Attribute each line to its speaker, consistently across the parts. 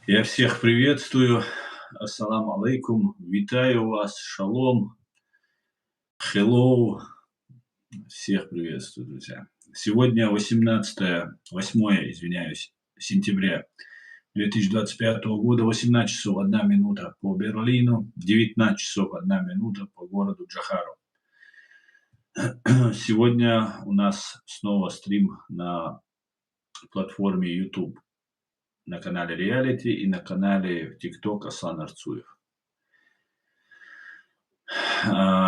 Speaker 1: Я всех приветствую. Ассаламу алейкум. Витаю вас. Шалом. Hello. Всех приветствую, друзья. Сегодня 8 сентября 2025 года, 18 часов 1 минута по Берлину, 19 часов 1 минута по городу Джахару. Сегодня у нас снова стрим на платформе YouTube, на канале Реалити и на канале TikTok Аслан Арцуев.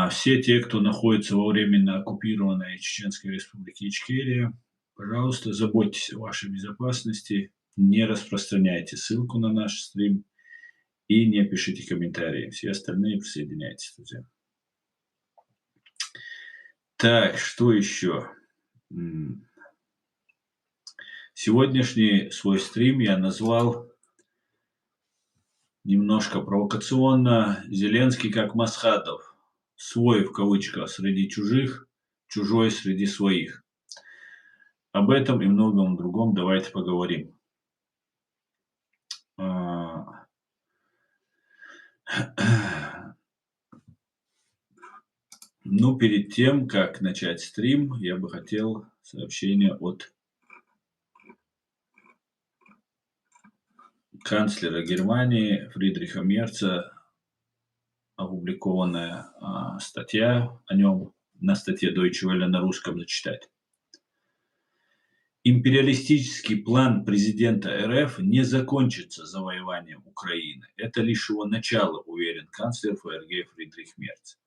Speaker 1: Все те, кто находится во временно оккупированной Чеченской Республике Ичкерия, пожалуйста, заботьтесь о вашей безопасности, не распространяйте ссылку на наш стрим и не пишите комментарии. Все остальные присоединяйтесь, друзья. Так, что еще? Сегодняшний свой стрим я назвал немножко провокационно «Зеленский как Масхадов». Свой в кавычках среди чужих, чужой среди своих. Об этом и многом другом давайте поговорим. Ну, перед тем, как начать стрим, я бы хотел сообщение от канцлера Германии Фридриха Мерца, опубликованная статья о нем на статье Deutsche Welle на русском зачитать. Империалистический план президента РФ не закончится завоеванием Украины. Это лишь его начало, уверен канцлер ФРГ Фридрих Мерц.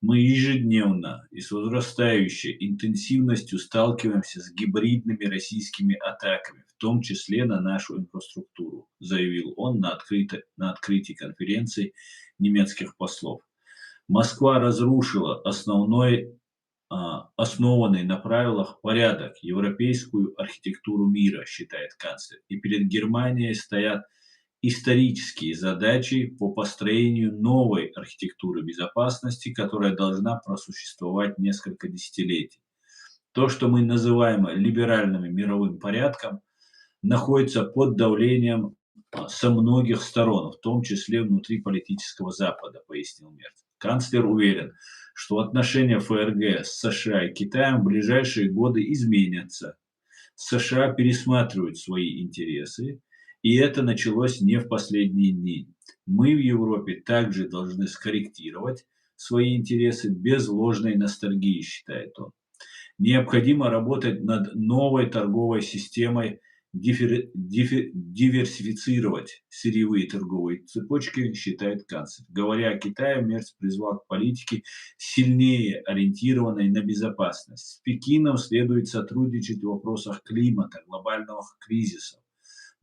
Speaker 1: Мы ежедневно и с возрастающей интенсивностью сталкиваемся с гибридными российскими атаками, в том числе на нашу инфраструктуру, заявил он на открытии конференции немецких послов. Москва разрушила основанный на правилах порядок, европейскую архитектуру мира, считает канцлер. И перед Германией стоят исторические задачи по построению новой архитектуры безопасности, которая должна просуществовать несколько десятилетий. То, что мы называем либеральным мировым порядком, находится под давлением со многих сторон, в том числе внутри политического Запада, пояснил Мерц. Канцлер уверен, что отношения ФРГ с США и Китаем в ближайшие годы изменятся. США пересматривают свои интересы, и это началось не в последние дни. Мы в Европе также должны скорректировать свои интересы без ложной ностальгии, считает он. Необходимо работать над новой торговой системой, диверсифицировать сырьевые торговые цепочки, считает канцлер. Говоря о Китае, Мерц призвал к политике, сильнее ориентированной на безопасность. С Пекином следует сотрудничать в вопросах климата, глобального кризиса.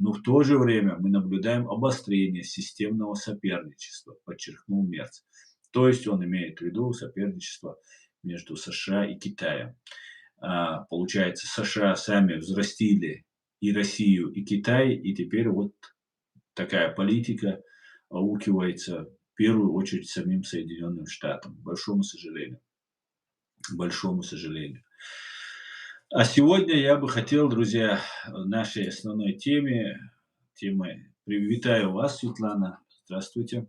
Speaker 1: Но в то же время мы наблюдаем обострение системного соперничества, подчеркнул Мерц. То есть он имеет в виду соперничество между США и Китаем. Получается, США сами взрастили и Россию, и Китай, и теперь вот такая политика аукивается в первую очередь самим Соединенным Штатам, к большому сожалению. Большому сожалению. А сегодня я бы хотел, друзья, в нашей основной темы, витаю вас, Светлана, здравствуйте.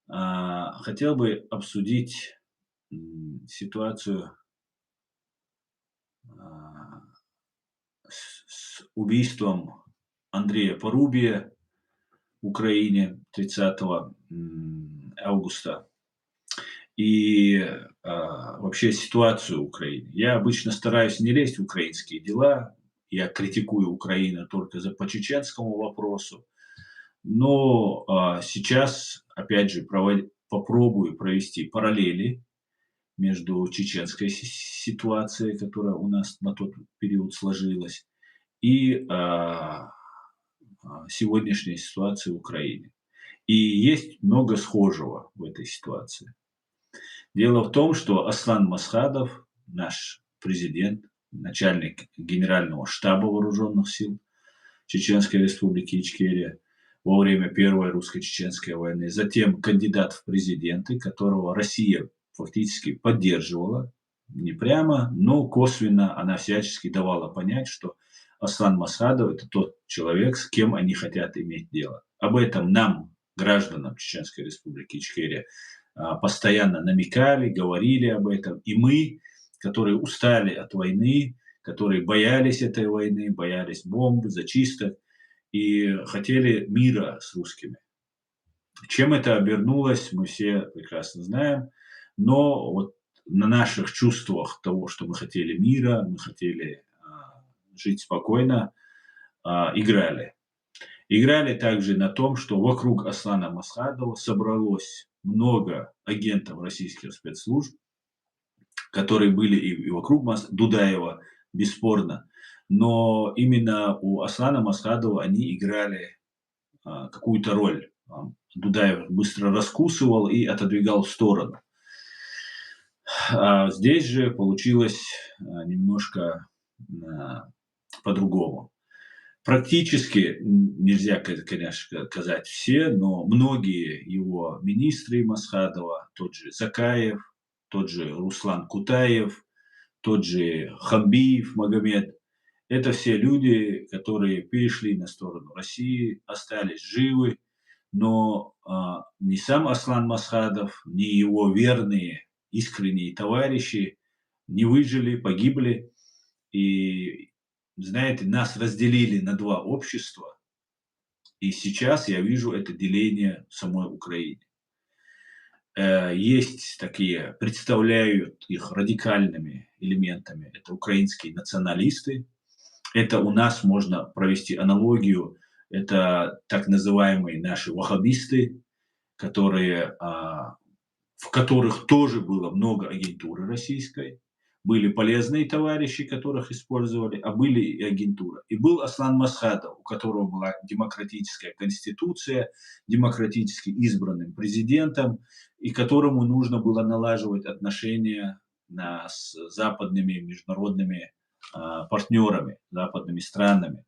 Speaker 1: Хотел бы обсудить ситуацию с убийством Андрея Порубия в Украине 30 августа и вообще ситуацию в Украине. Я обычно стараюсь не лезть в украинские дела, я критикую Украину только по чеченскому вопросу, но сейчас, опять же, попробую провести параллели между чеченской ситуацией, которая у нас на тот период сложилась, и сегодняшней ситуацией в Украине. И есть много схожего в этой ситуации. Дело в том, что Аслан Масхадов, наш президент, начальник Генерального штаба вооруженных сил Чеченской Республики Ичкерия во время Первой русско-чеченской войны, затем кандидат в президенты, которого Россия фактически поддерживала, не прямо, но косвенно она всячески давала понять, что Аслан Масхадов – это тот человек, с кем они хотят иметь дело. Об этом нам, гражданам Чеченской Республики Ичкерия, постоянно намекали, говорили об этом. И мы, которые устали от войны, которые боялись этой войны, боялись бомб, зачисток и хотели мира с русскими. Чем это обернулось, мы все прекрасно знаем. Но вот на наших чувствах того, что мы хотели мира, мы хотели жить спокойно, играли. Играли также на том, что вокруг Аслана Масхадова собралось много агентов российских спецслужб, которые были и вокруг Дудаева, бесспорно. Но именно у Аслана Масхадова они играли какую-то роль. Дудаев быстро раскусывал и отодвигал в сторону. А здесь же получилось немножко по-другому. Практически, нельзя, конечно, сказать все, но многие его министры Масхадова, тот же Закаев, тот же Руслан Кутаев, тот же Хамбиев Магомед, это все люди, которые перешли на сторону России, остались живы, но ни сам Аслан Масхадов, ни его верные, искренние товарищи не выжили, погибли. И, знаете, нас разделили на два общества, и сейчас я вижу это деление в самой Украине. Есть такие, представляют их радикальными элементами, это украинские националисты. Это у нас можно провести аналогию, это так называемые наши ваххабисты, которые, в которых тоже было много агентуры российской. Были полезные товарищи, которых использовали, а были и агентура. И был Аслан Масхадов, у которого была демократическая конституция, демократически избранным президентом, и которому нужно было налаживать отношения с западными международными партнерами, западными странами.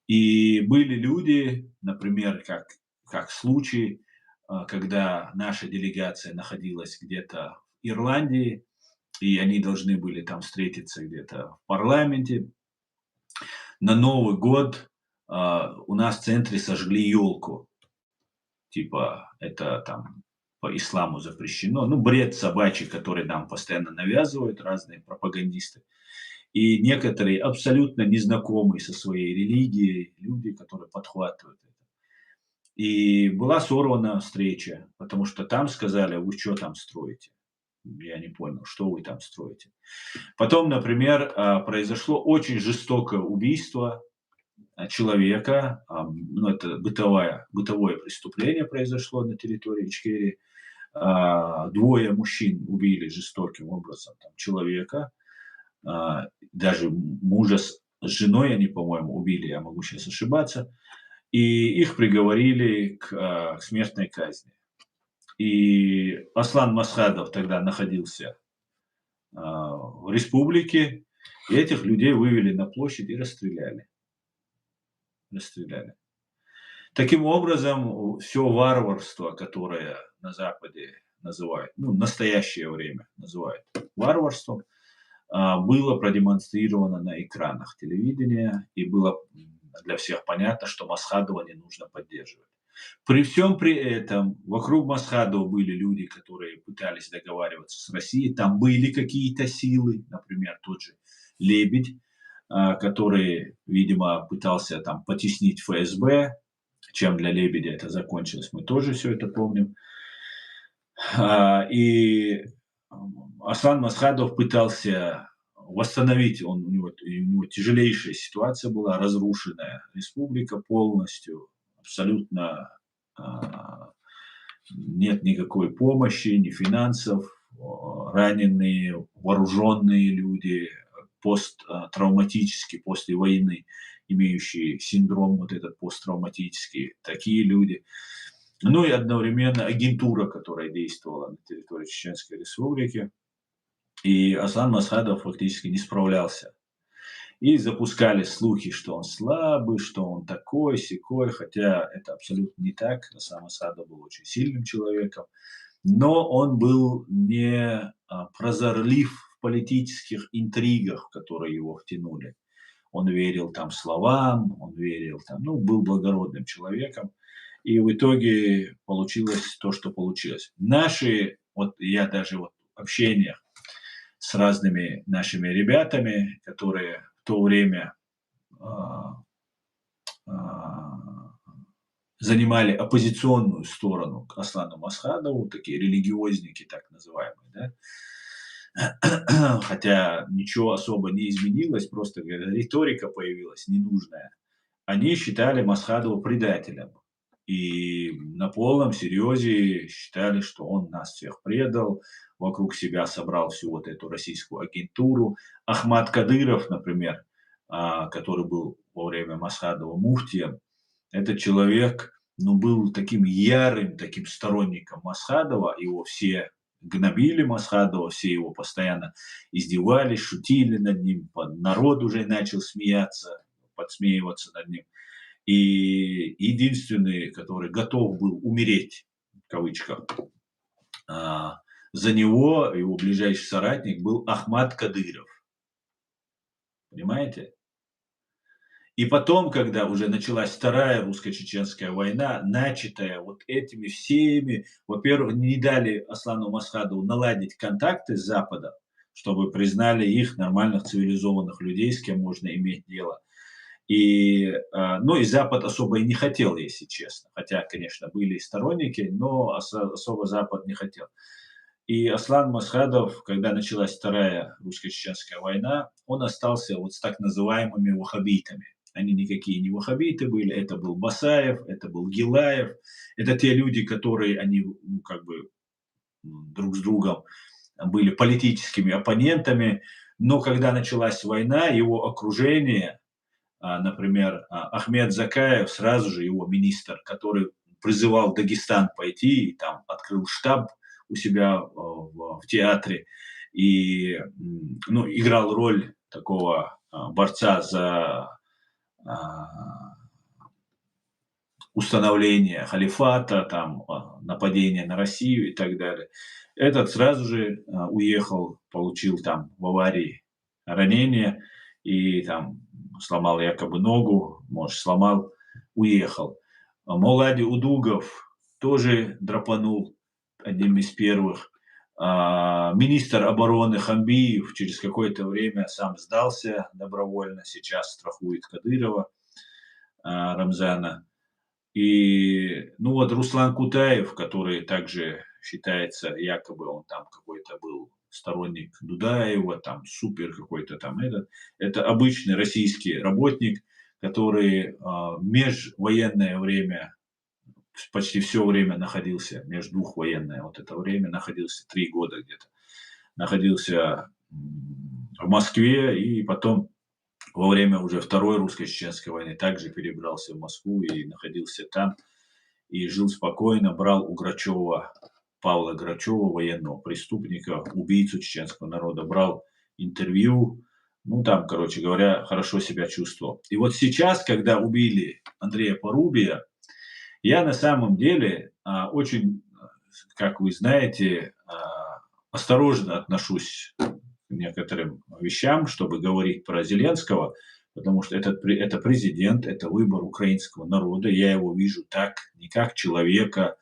Speaker 1: И были люди, например, как случай, когда наша делегация находилась где-то в Ирландии, и они должны были там встретиться где-то в парламенте. На Новый год у нас в центре сожгли елку. Типа это там по исламу запрещено. Ну, бред собачий, который нам постоянно навязывают разные пропагандисты. И некоторые абсолютно незнакомые со своей религией люди, которые подхватывают это. И была сорвана встреча, потому что там сказали: вы что там строите? Я не понял, что вы там строите. Потом, например, произошло очень жестокое убийство человека, ну, это бытовое преступление произошло на территории Ичкерии. Двое мужчин убили жестоким образом там, человека, даже мужа с женой они, по-моему, убили, я могу сейчас ошибаться, и их приговорили к смертной казни. И Аслан Масхадов тогда находился в республике, и этих людей вывели на площадь и расстреляли. Таким образом, все варварство, которое на Западе называют, ну, в настоящее время называют варварством, было продемонстрировано на экранах телевидения, и было для всех понятно, что Масхадова не нужно поддерживать. При всем при этом вокруг Масхадова были люди, которые пытались договариваться с Россией, там были какие-то силы, например, тот же Лебедь, который, видимо, пытался там потеснить ФСБ, чем для Лебедя это закончилось, мы тоже все это помним. И Аслан Масхадов пытался восстановить, у него тяжелейшая ситуация была, разрушенная республика полностью, абсолютно нет никакой помощи, ни финансов, раненые, вооруженные люди, посттравматически после войны, имеющие синдром вот этот посттравматический, такие люди. Ну и одновременно агентура, которая действовала на территории Чеченской Республики. И Аслан Масхадов фактически не справлялся. И запускали слухи, что он слабый, что он такой, сякой, хотя это абсолютно не так. Аслан Масхадов был очень сильным человеком, но он был не прозорлив в политических интригах, в которые его втянули. он верил там словам, он верил там, ну, был благородным человеком. И в итоге получилось то, что получилось. Наши, вот я даже вот в общениях с разными нашими ребятами, которые в то время а, а, занимали оппозиционную сторону к Аслану Масхадову, такие религиозники так называемые, да, хотя ничего особо не изменилось, просто риторика появилась ненужная. Они считали Масхадова предателем. И на полном серьезе считали, что он нас всех предал, вокруг себя собрал всю вот эту российскую агентуру. Ахмад Кадыров, например, который был во время Масхадова муфтием, этот человек, ну, был таким ярым, таким сторонником Масхадова, его все гнобили Масхадова, все его постоянно издевались, шутили над ним, народ уже начал смеяться, подсмеиваться над ним. И единственный, который готов был умереть, в кавычках, а, за него, его ближайший соратник был Ахмад Кадыров. Понимаете? И потом, когда уже началась Вторая русско-чеченская война, начатая вот этими всеми, во-первых, не дали Аслану Масхадову наладить контакты с Западом, чтобы признали их нормальных цивилизованных людей, с кем можно иметь дело. И, ну, и Запад особо и не хотел, если честно. Хотя, конечно, были и сторонники, но особо Запад не хотел. И Аслан Масхадов, когда началась Вторая русско-чеченская война, он остался вот с так называемыми ваххабитами. Они никакие не ваххабиты были, это был Басаев, это был Гилаев. Это те люди, которые, они, ну, как бы друг с другом были политическими оппонентами. Но когда началась война, его окружение, например, Ахмед Закаев, сразу же его министр, который призывал Дагестан пойти и там открыл штаб у себя в театре и, ну, играл роль такого борца за установление халифата, там, нападение на Россию и так далее. Этот сразу же уехал, получил там в аварии ранение и там сломал якобы ногу, может, сломал, уехал. Мулади Удугов тоже драпанул, одним из первых. Министр обороны Хамбиев через какое-то время сам сдался добровольно, сейчас страхует Кадырова, Рамзана. И, ну, вот Руслан Кутаев, который также считается, якобы он там какой-то был сторонник Дудаева, там супер какой-то там это обычный российский работник, который в межвоенное время, почти все время находился, междухвоенное вот это время, находился 3 года где-то, находился в Москве и потом во время уже Второй русско-чеченской войны также перебрался в Москву и находился там, и жил спокойно, брал у Грачева, Павла Грачева, военного преступника, убийцу чеченского народа, брал интервью, ну, там, короче говоря, хорошо себя чувствовал. И вот сейчас, когда убили Андрея Порубия, я на самом деле очень, как вы знаете, осторожно отношусь к некоторым вещам, чтобы говорить про Зеленского, потому что это президент, это выбор украинского народа. Я его вижу так, не как человека,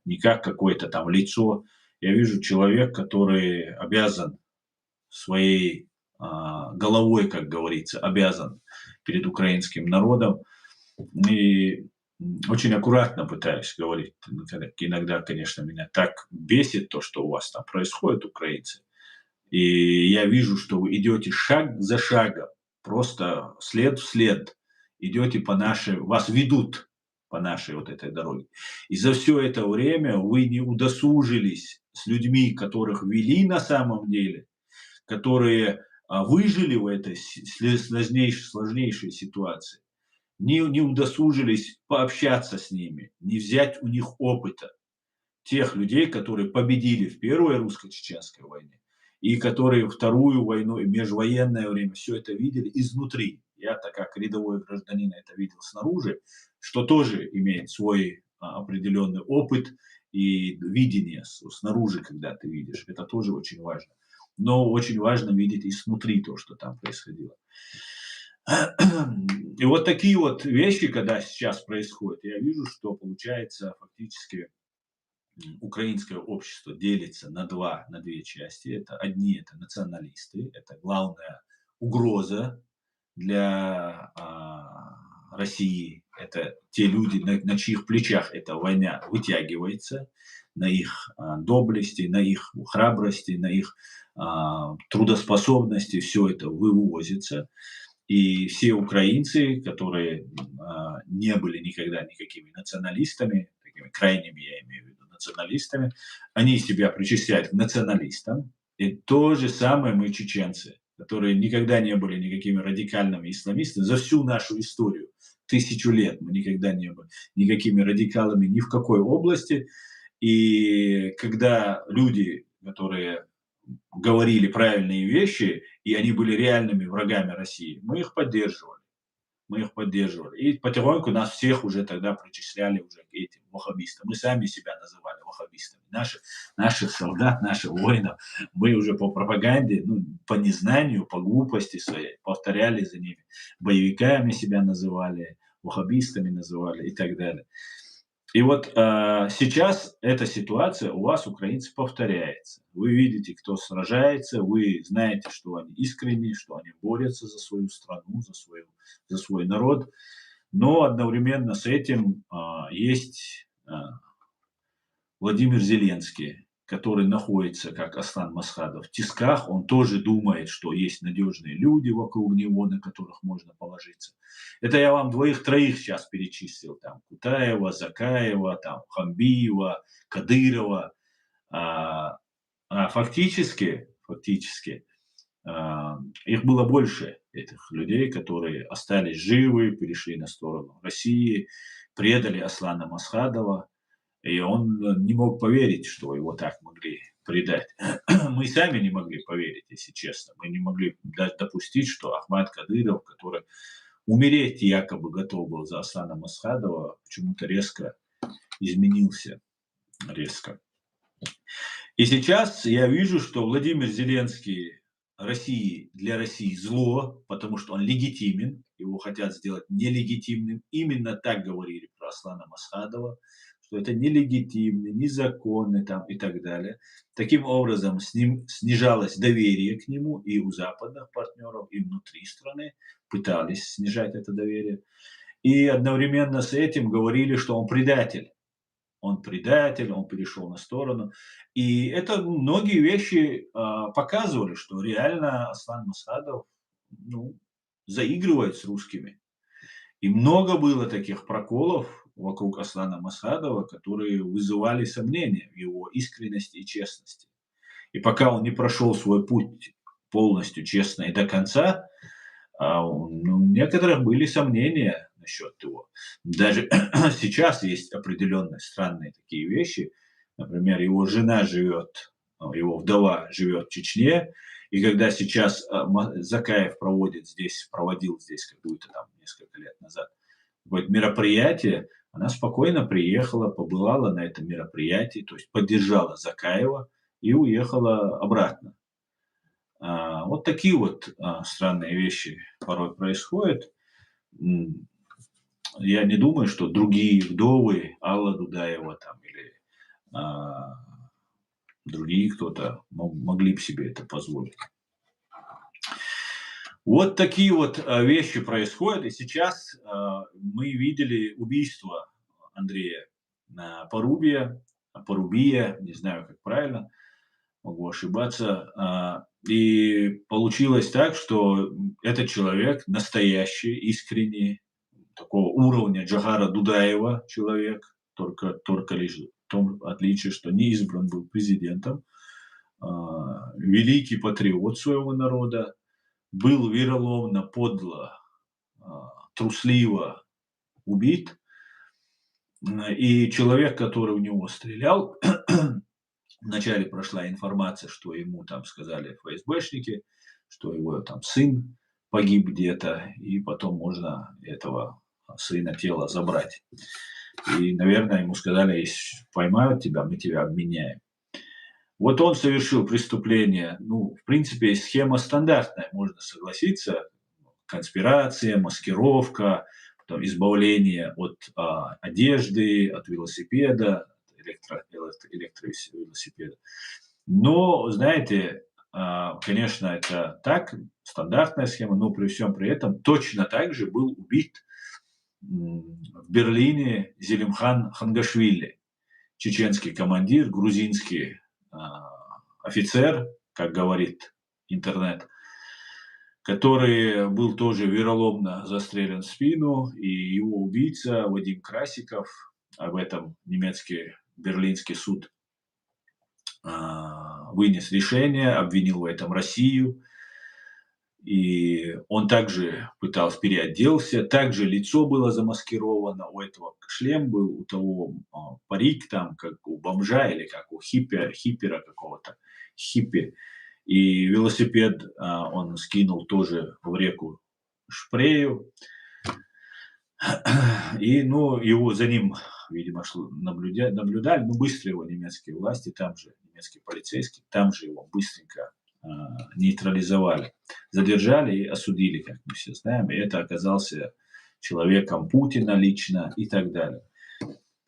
Speaker 1: не как какое-то там лицо. Я вижу человек, который обязан своей головой, как говорится, обязан перед украинским народом. И очень аккуратно пытаюсь говорить. Иногда, конечно, меня так бесит то, что у вас там происходит, украинцы. И я вижу, что вы идете шаг за шагом, просто след в след идете по нашей, вас ведут по нашей вот этой дороге. И за все это время вы не удосужились с людьми, которых вели на самом деле, которые выжили в этой сложнейшей ситуации, не удосужились пообщаться с ними, не взять у них опыта тех людей, которые победили в Первой русско-чеченской войне и которые Вторую войну и межвоенное время все это видели изнутри. Я-то как рядовой гражданин это видел снаружи, что тоже имеет свой определенный опыт и видение снаружи, когда ты видишь. Это тоже очень важно. Но очень важно видеть и снутри то, что там происходило. И вот такие вот вещи, когда сейчас происходят, я вижу, что получается фактически украинское общество делится на две части. Это националисты, это главная угроза для России. Это те люди, на чьих плечах эта война вытягивается, на их доблести, на их храбрости, на их трудоспособности, все это вывозится. И все украинцы, которые не были никогда никакими националистами, такими крайними, я имею в виду, националистами, они себя причисляют к националистам. И то же самое мы, чеченцы, которые никогда не были никакими радикальными исламистами за всю нашу историю. 1000 лет мы никогда не были никакими радикалами ни в какой области. И когда люди, которые говорили правильные вещи, и они были реальными врагами России, мы их поддерживали. Мы их поддерживали. И потихоньку нас всех уже тогда причисляли уже к этим ваххабистам. Мы сами себя называли ваххабистами. Наших солдат, наших воинов, мы уже по пропаганде, ну, по незнанию, по глупости своей повторяли за ними. Боевиками себя называли, ваххабистами называли и так далее. И вот сейчас эта ситуация у вас, украинцев, повторяется. Вы видите, кто сражается, вы знаете, что они искренние, что они борются за свою страну, за свой народ. Но одновременно с этим есть Владимир Зеленский, который находится, как Аслан Масхадов, в тисках. Он тоже думает, что есть надежные люди вокруг него, на которых можно положиться. Это я вам двоих-троих сейчас перечислил. Там Кутаева, Закаева, там Хамбиева, Кадырова. Фактически их было больше, этих людей, которые остались живы, перешли на сторону России, предали Аслана Масхадова. И он не мог поверить, что его так могли предать. Мы сами не могли поверить, если честно. Мы не могли допустить, что Ахмад Кадыров, который умереть якобы готов был за Аслана Масхадова, почему-то резко изменился. Резко. И сейчас я вижу, что Владимир Зеленский для России зло, потому что он легитимен, его хотят сделать нелегитимным. Именно так говорили про Аслана Масхадова, что это нелегитимный, незаконный там, и так далее. Таким образом, с ним снижалось доверие к нему и у западных партнеров, и внутри страны пытались снижать это доверие. И одновременно с этим говорили, что он предатель. Он предатель, он перешел на сторону. И это многие вещи показывали, что реально Аслан Масхадов заигрывает с русскими. И много было таких проколов вокруг Аслана Масхадова, которые вызывали сомнения в его искренности и честности. И пока он не прошел свой путь полностью честно и до конца, у некоторых были сомнения насчет его. Даже сейчас есть определенные странные такие вещи. Например, его жена живет, его вдова живет в Чечне, и когда сейчас Закаев проводил здесь какое-то там несколько лет назад какое-то мероприятие, она спокойно приехала, побывала на этом мероприятии, то есть поддержала Закаева и уехала обратно. Вот такие вот странные вещи порой происходят. Я не думаю, что другие вдовы, Алла Дудаева там, или другие кто-то могли бы себе это позволить. Вот такие вот вещи происходят. И сейчас мы видели убийство Андрея Порубия, не знаю, как правильно, могу ошибаться. И получилось так, что этот человек настоящий, искренний, такого уровня Джохара Дудаева человек, только лишь в том отличие, что не избран был президентом, великий патриот своего народа, был вероломно, подло, трусливо убит. И человек, который у него стрелял, вначале прошла информация, что ему там сказали ФСБшники, что его там сын погиб где-то, и потом можно этого сына тело забрать. И, наверное, ему сказали, если поймают тебя, мы тебя обменяем. Вот он совершил преступление. Ну, в принципе, схема стандартная, можно согласиться. конспирация, маскировка, потом избавление от одежды, от велосипеда, электровелосипеда. Но, знаете, конечно, это так, стандартная схема, но при всем при этом точно так же был убит в Берлине Зелимхан Хангашвили, чеченский командир, грузинский офицер, как говорит интернет, который был тоже вероломно застрелен в спину, и его убийца Вадим Красиков, об этом немецкий берлинский суд вынес решение, обвинил в этом Россию, и он также пытался, переоделся, также лицо было замаскировано, у этого шлем был, у того парик там, как у бомжа или как у хиппера какого-то, хиппи. И велосипед он скинул тоже в реку Шпрею. И, ну, его за ним, видимо, наблюдали, ну, быстро его немецкие власти, там же немецкие полицейские, там же его быстренько нейтрализовали, задержали и осудили, как мы все знаем, и это оказался человеком Путина лично и так далее.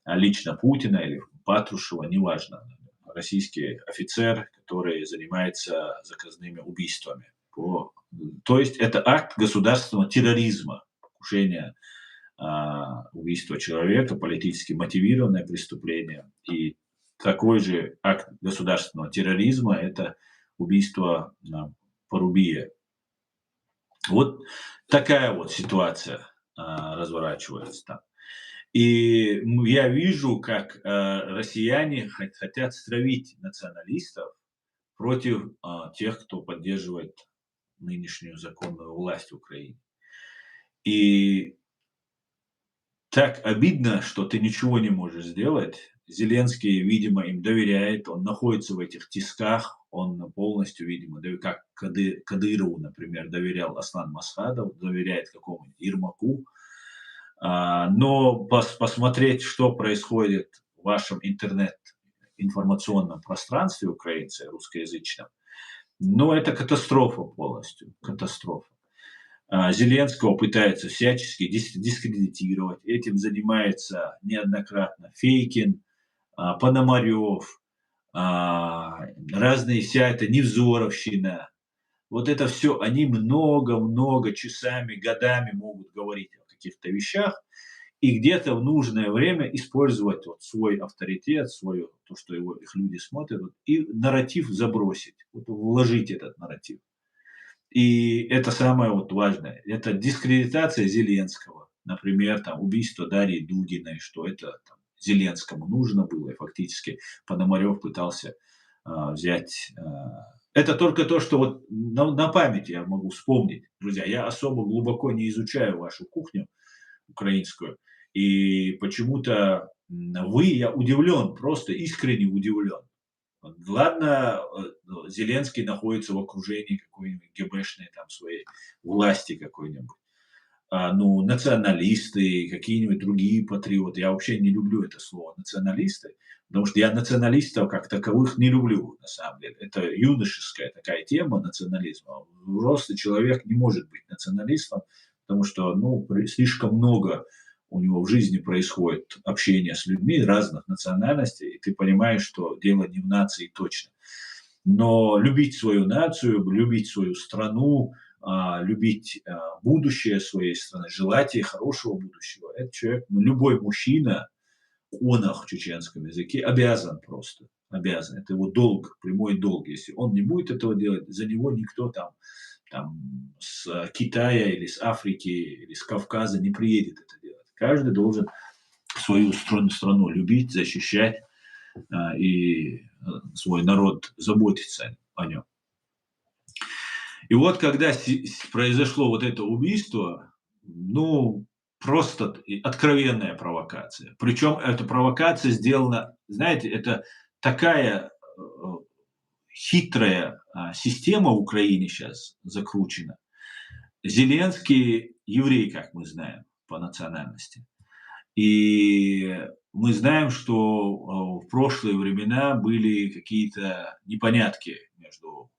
Speaker 1: А лично Путина или Патрушева, неважно, российский офицер, который занимается заказными убийствами. То есть это акт государственного терроризма, покушение, убийство человека, политически мотивированное преступление. И такой же акт государственного терроризма – это убийство Порубия. Вот такая вот ситуация разворачивается там. И я вижу, как россияне хотят стравить националистов против тех, кто поддерживает нынешнюю законную власть в Украине. И так обидно, что ты ничего не можешь сделать. Зеленский, видимо, им доверяет, он находится в этих тисках, он полностью, видимо, как Кадырову, например, доверял Аслан Масхадов, доверяет какому-нибудь Ермаку. Но посмотреть, что происходит в вашем интернет-информационном пространстве украинцы, русскоязычном, ну, это катастрофа полностью, катастрофа. Зеленского пытаются всячески дискредитировать. Этим занимается неоднократно Фейкин, Пономарев, разные, вся эта Невзоровщина. Вот это все, они много-много часами, годами могут говорить о каких-то вещах и где-то в нужное время использовать вот свой авторитет, то, что их люди смотрят, и нарратив забросить, вложить этот нарратив. И это самое вот важное. Это дискредитация Зеленского. Например, там, убийство Дарьи Дугиной, что это там, Зеленскому нужно было. И фактически Пономарев пытался взять... Это только то, что вот на память я могу вспомнить. Друзья, я особо глубоко не изучаю вашу кухню украинскую. И почему-то я удивлен, просто искренне удивлен. Ладно, Зеленский находится в окружении какой-нибудь ГБшной там своей власти какой-нибудь. Ну, националисты, какие-нибудь другие патриоты. Я вообще не люблю это слово националисты, потому что я националистов как таковых не люблю, на самом деле. Это юношеская такая тема национализма. Взрослый человек не может быть националистом, потому что, ну, слишком много у него в жизни происходит общение с людьми разных национальностей, и ты понимаешь, что дело не в нации точно. Но любить свою нацию, любить свою страну, любить будущее своей страны, желать ей хорошего будущего, этот человек, ну, любой мужчина, онах в чеченском языке, обязан просто, обязан. Это его долг, прямой долг. Если он не будет этого делать, за него никто там с Китая или с Африки или с Кавказа не приедет это делать. Каждый должен свою страну любить, защищать и свой народ заботиться о нем. И вот когда произошло вот это убийство, ну, просто откровенная провокация. Причем эта провокация сделана, знаете, это такая хитрая система в Украине сейчас закручена. Зеленский еврей, как мы знаем, по национальности. И мы знаем, что в прошлые времена были какие-то непонятки между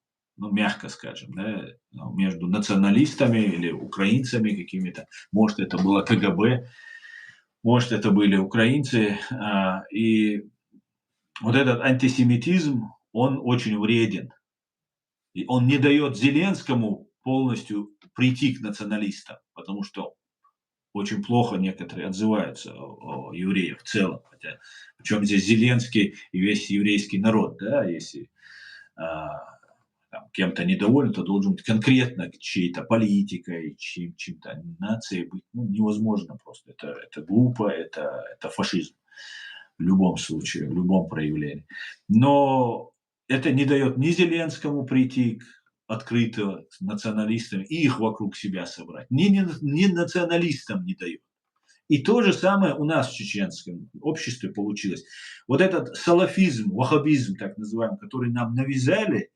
Speaker 1: ну, мягко скажем, да, между националистами или украинцами какими-то. Может, это было КГБ, может, это были украинцы. И вот этот антисемитизм, он очень вреден. И он не дает Зеленскому полностью прийти к националистам, потому что очень плохо некоторые отзываются о евреях в целом. Хотя, причем здесь Зеленский и весь еврейский народ, да, если а, там, кем-то недоволен, то должен быть конкретно чьей-то политикой, чьим-то нацией быть ну, невозможно просто. Это глупо, это фашизм в любом случае, в любом проявлении. Но это не дает ни Зеленскому прийти открыто с националистами и их вокруг себя собрать, ни националистам не дает. И то же самое у нас в чеченском обществе получилось. Вот этот салафизм, ваххабизм, так называемый, который нам навязали,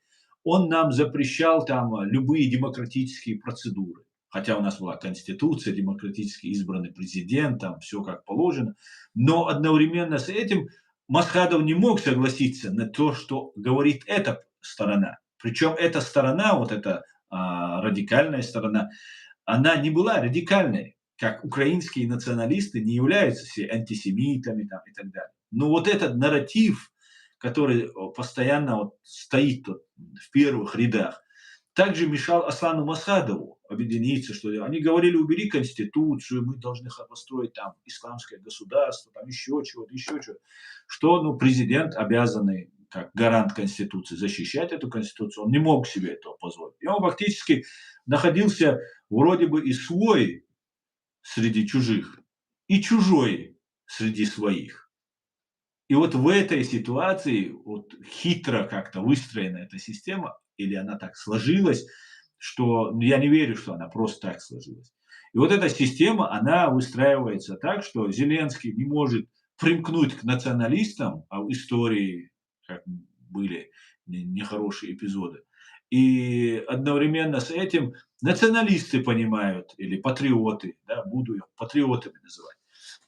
Speaker 1: он нам запрещал там любые демократические процедуры. Хотя у нас была конституция, демократически избранный президент, там все как положено. Но одновременно с этим Масхадов не мог согласиться на то, что говорит эта сторона. Причем эта сторона, вот эта радикальная сторона, она не была радикальной, как украинские националисты не являются все антисемитами там, и так далее. Но вот этот нарратив, который постоянно вот стоит вот в первых рядах, также мешал Аслану Масхадову объединиться, что они говорили, убери конституцию, мы должны построить там исламское государство, там еще чего-то, еще чего-то. Что ну, президент, обязанный как гарант конституции защищать эту конституцию, он не мог себе этого позволить. И он фактически находился вроде бы и свой среди чужих, и чужой среди своих. И вот в этой ситуации вот хитро как-то выстроена эта система, или она так сложилась, что ну, я не верю, что она просто так сложилась. И вот эта система, она выстраивается так, что Зеленский не может примкнуть к националистам, а в истории как были нехорошие эпизоды. И одновременно с этим националисты понимают, или патриоты, да, буду их патриотами называть.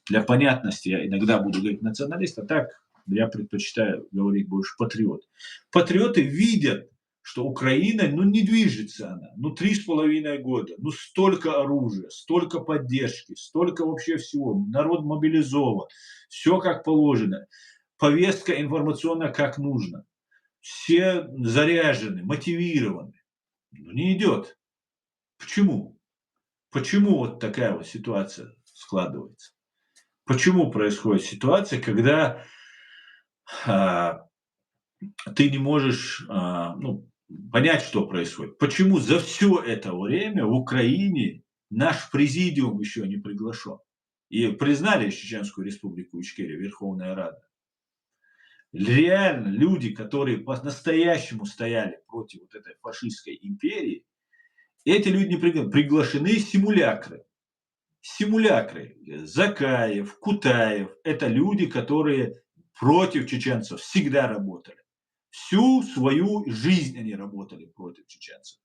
Speaker 1: Для понятности я иногда буду говорить националист, а так я предпочитаю говорить больше патриот. Патриоты видят, что Украина, ну, не движется она, ну, 3,5 года, ну, столько оружия, столько поддержки, столько вообще всего, народ мобилизован, все как положено, повестка информационная как нужно, все заряжены, мотивированы, но не идет. Почему? Почему вот такая вот ситуация складывается? Почему происходит ситуация, когда а, ты не можешь ну, понять, что происходит? Почему за все это время в Украине наш президиум еще не приглашен? И признали Чеченскую республику Ичкерия, Верховная Рада. Реально люди, которые по-настоящему стояли против вот этой фашистской империи, эти люди не приглашены симулякры. Симулякры. Закаев, Кутаев – это люди, которые против чеченцев всегда работали. Всю свою жизнь они работали против чеченцев.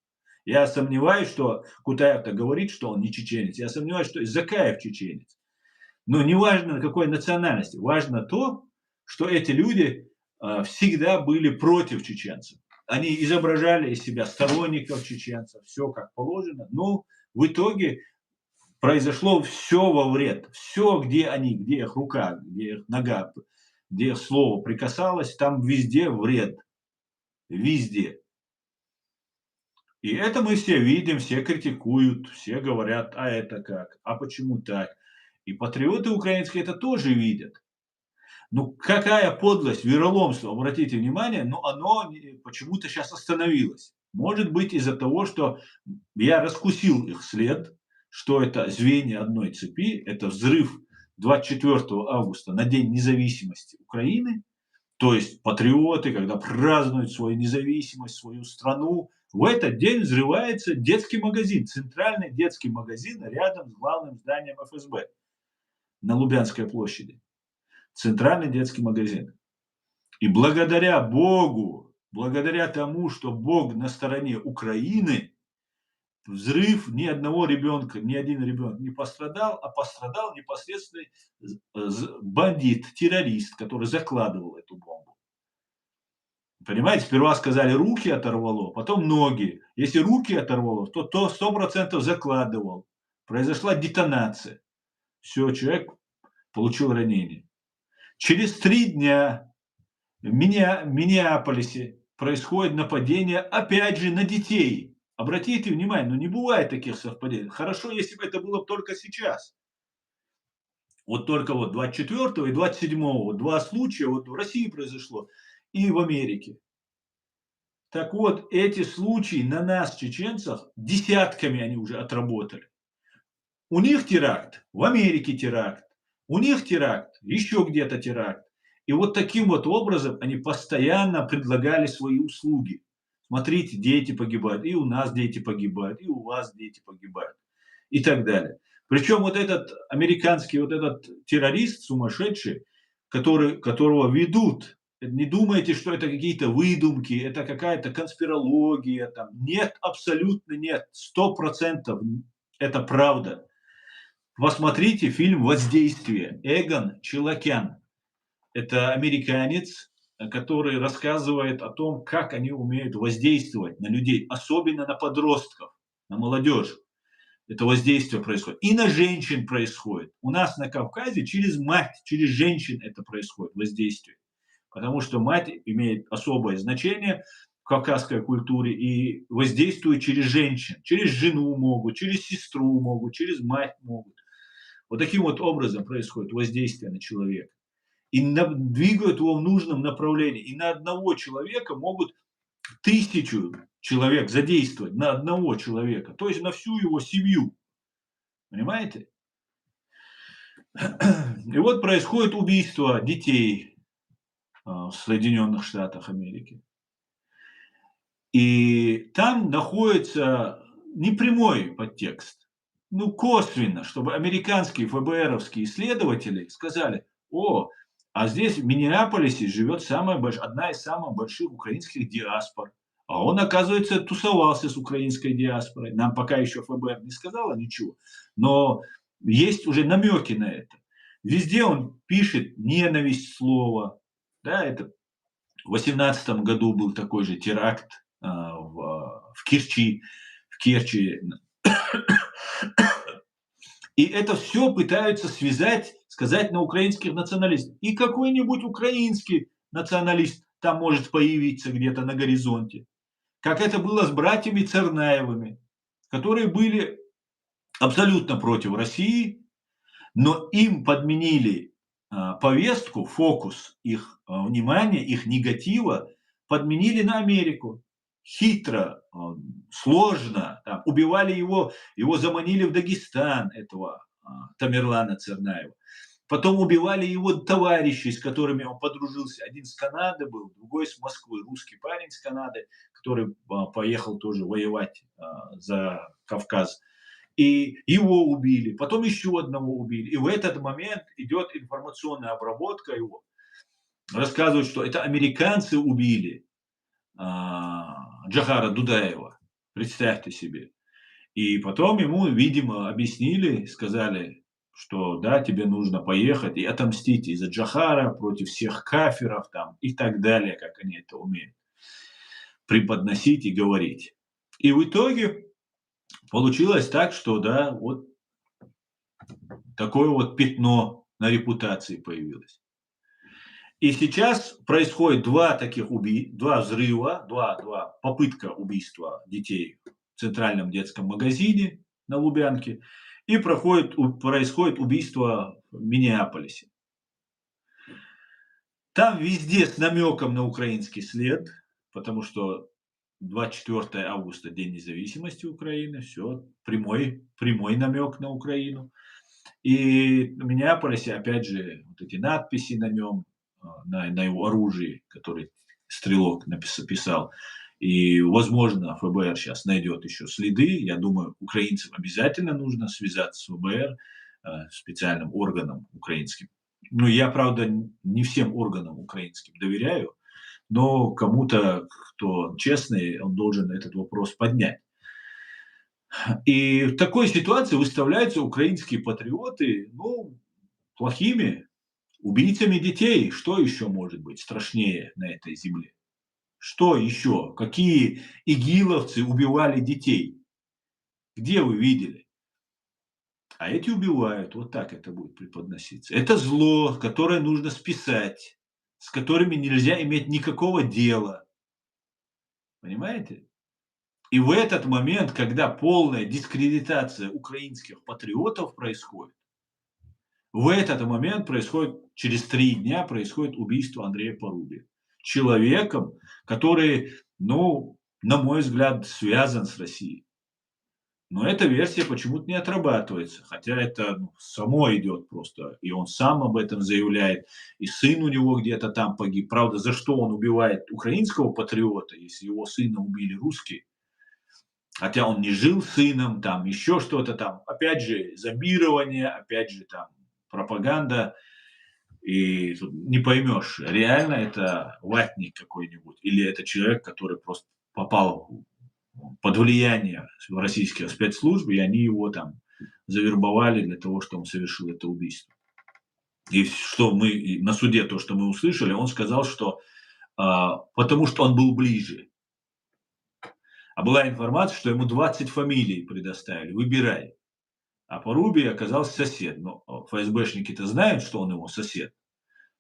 Speaker 1: Я сомневаюсь, что Кутаев-то говорит, что он не чеченец. Я сомневаюсь, что и Закаев чеченец. Но не важно, на какой национальности. Важно то, что эти люди всегда были против чеченцев. Они изображали из себя сторонников чеченцев, все как положено. Но в итоге произошло все во вред. Все, где они, где их рука, где их нога, где их слово прикасалось, там везде вред. Везде. И это мы все видим, все критикуют, все говорят, а это как, а почему так. И патриоты украинские это тоже видят. Ну какая подлость, вероломство, обратите внимание, но оно почему-то сейчас остановилось. Может быть из-за того, что я раскусил их след, что это звенья одной цепи, это взрыв 24 августа на День независимости Украины, то есть патриоты, когда празднуют свою независимость, свою страну, в этот день взрывается детский магазин, центральный детский магазин рядом с главным зданием ФСБ на Лубянской площади. Центральный детский магазин. И благодаря Богу, благодаря тому, что Бог на стороне Украины, взрыв ни одного ребенка, ни один ребенок не пострадал, а пострадал непосредственно бандит, террорист, который закладывал эту бомбу. Понимаете, сперва сказали, руки оторвало, потом ноги. Если руки оторвало, то 100% закладывал. Произошла детонация. Все, человек получил ранение. Через 3 дня в Миннеаполисе происходит нападение, опять же, на детей. Обратите внимание, ну не бывает таких совпадений. Хорошо, если бы это было только сейчас. Вот только вот 24 и 27 вот 2 случая вот в России произошло и в Америке. Так вот, эти случаи на нас, чеченцах, десятками они уже отработали. У них теракт, в Америке теракт, у них теракт, еще где-то теракт. И вот таким вот образом они постоянно предлагали свои услуги. Смотрите, дети погибают, и у нас дети погибают, и у вас дети погибают, и так далее. Причем вот этот американский вот этот террорист сумасшедший, которого ведут, не думайте, что это какие-то выдумки, это какая-то конспирология. Там. Нет, абсолютно нет, 100% это правда. Посмотрите фильм «Воздействие». Эгон Челакян. Это американец, который рассказывает о том, как они умеют воздействовать на людей, особенно на подростков, на молодежь. Это воздействие происходит. И на женщин происходит. У нас на Кавказе через мать, через женщин это происходит, воздействие. Потому что мать имеет особое значение в кавказской культуре и воздействует через женщин. Через жену могут, через сестру могут, через мать могут. Вот таким вот образом происходит воздействие на человека. И двигают его в нужном направлении. И на одного человека могут 1000 человек задействовать, на одного человека. То есть на всю его семью. Понимаете? И вот происходит убийство детей в Соединенных Штатах Америки. И там находится непрямой подтекст, ну косвенно, чтобы американские ФБРовские исследователи сказали, а здесь в Миннеаполисе живет одна из самых больших украинских диаспор. А он, оказывается, тусовался с украинской диаспорой. Нам пока еще ФБР не сказала ничего, но есть уже намеки на это. Везде он пишет ненависть слова. Да, это в 2018 году был такой же теракт в Керчи. И это все пытаются связать, сказать на украинских националистов. И какой-нибудь украинский националист там может появиться где-то на горизонте. Как это было с братьями Цернаевыми, которые были абсолютно против России, но им подменили повестку, фокус их внимания, их негатива, подменили на Америку. Хитро, сложно. Там, убивали его заманили в Дагестан, этого Тамерлана Цернаева. Потом убивали его товарищей, с которыми он подружился. Один с Канады был, другой с Москвы. Русский парень с Канады, который поехал тоже воевать за Кавказ. И его убили, потом еще одного убили. И в этот момент идет информационная обработка его. Рассказывают, что это американцы убили Джохара Дудаева. Представьте себе. И потом ему, видимо, объяснили, сказали, что да, тебе нужно поехать и отомстить из-за Джохара против всех кафиров там, и так далее, как они это умеют преподносить и говорить. И в итоге получилось так, что да, вот такое вот пятно на репутации появилось. И сейчас происходит два взрыва, два попытка убийства детей в центральном детском магазине на Лубянке, и происходит убийство в Миннеаполисе. Там везде с намеком на украинский след, потому что 24 августа, День независимости Украины, все, прямой намек на Украину. И в Миннеаполисе, опять же, вот эти надписи на нем, на его оружии, который стрелок писал. И, возможно, ФБР сейчас найдет еще следы. Я думаю, украинцам обязательно нужно связаться с ФБР, специальным органом украинским. Ну, я, правда, не всем органам украинским доверяю, но кому-то, кто честный, он должен этот вопрос поднять. И в такой ситуации выставляются украинские патриоты, плохими убийцами детей. Что еще может быть страшнее на этой земле? Что еще? Какие игиловцы убивали детей? Где вы видели? А эти убивают. Вот так это будет преподноситься. Это зло, которое нужно списать, с которыми нельзя иметь никакого дела. Понимаете? И в этот момент, когда полная дискредитация украинских патриотов происходит, в этот момент происходит, через 3 дня происходит убийство Андрея Порубия. Человеком, который, ну, на мой взгляд, связан с Россией. Но эта версия почему-то не отрабатывается, хотя это само идет просто. И он сам об этом заявляет, и сын у него где-то там погиб. Правда, за что он убивает украинского патриота, если его сына убили русские? Хотя он не жил с сыном, там еще что-то там. Опять же, зомбирование, опять же, там пропаганда. И тут не поймешь, реально это ватник какой-нибудь, или это человек, который просто попал под влияние российских спецслужб, и они его там завербовали для того, чтобы он совершил это убийство. И что мы на суде, то, что мы услышали, он сказал, что потому что он был ближе. А была информация, что ему 20 фамилий предоставили, выбирай. А Порубий оказался сосед. Но ФСБшники-то знают, что он его сосед.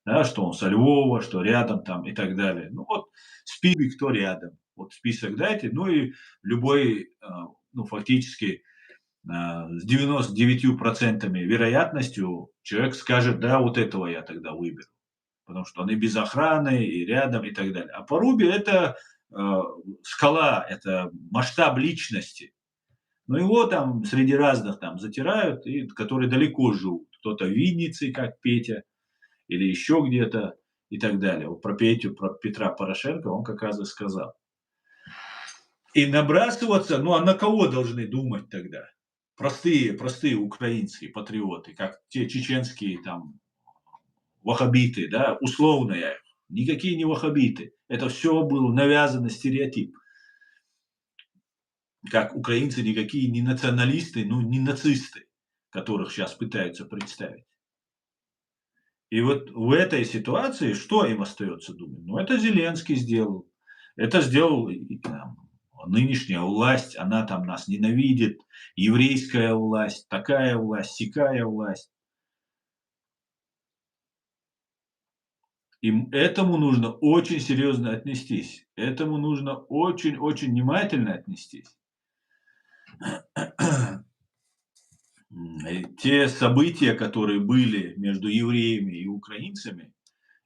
Speaker 1: Да, что он со Львова, что рядом там и так далее. Ну вот список, кто рядом. Вот список дайте, ну и любой, ну фактически с 99% вероятностью человек скажет, да, вот этого я тогда выберу. Потому что он и без охраны, и рядом, и так далее. А Порубий это скала, это масштаб личности. Но его там среди разных там затирают, и которые далеко живут. Кто-то в Виннице, как Петя, или еще где-то и так далее. Вот про Петю, про Петра Порошенко он как раз и сказал. И набрасываться, ну а на кого должны думать тогда? Простые украинские патриоты, как те чеченские там ваххабиты, да, условно я их. Никакие не ваххабиты. Это все был навязанный стереотип. Как украинцы никакие не националисты, ну не нацисты, которых сейчас пытаются представить. И вот в этой ситуации что им остается думать? Ну, это Зеленский сделал. Это сделал нынешняя власть, она там нас ненавидит, еврейская власть, такая власть, сякая власть. Им этому нужно очень серьезно отнестись. Этому нужно очень-очень внимательно отнестись. Те события, которые были между евреями и украинцами,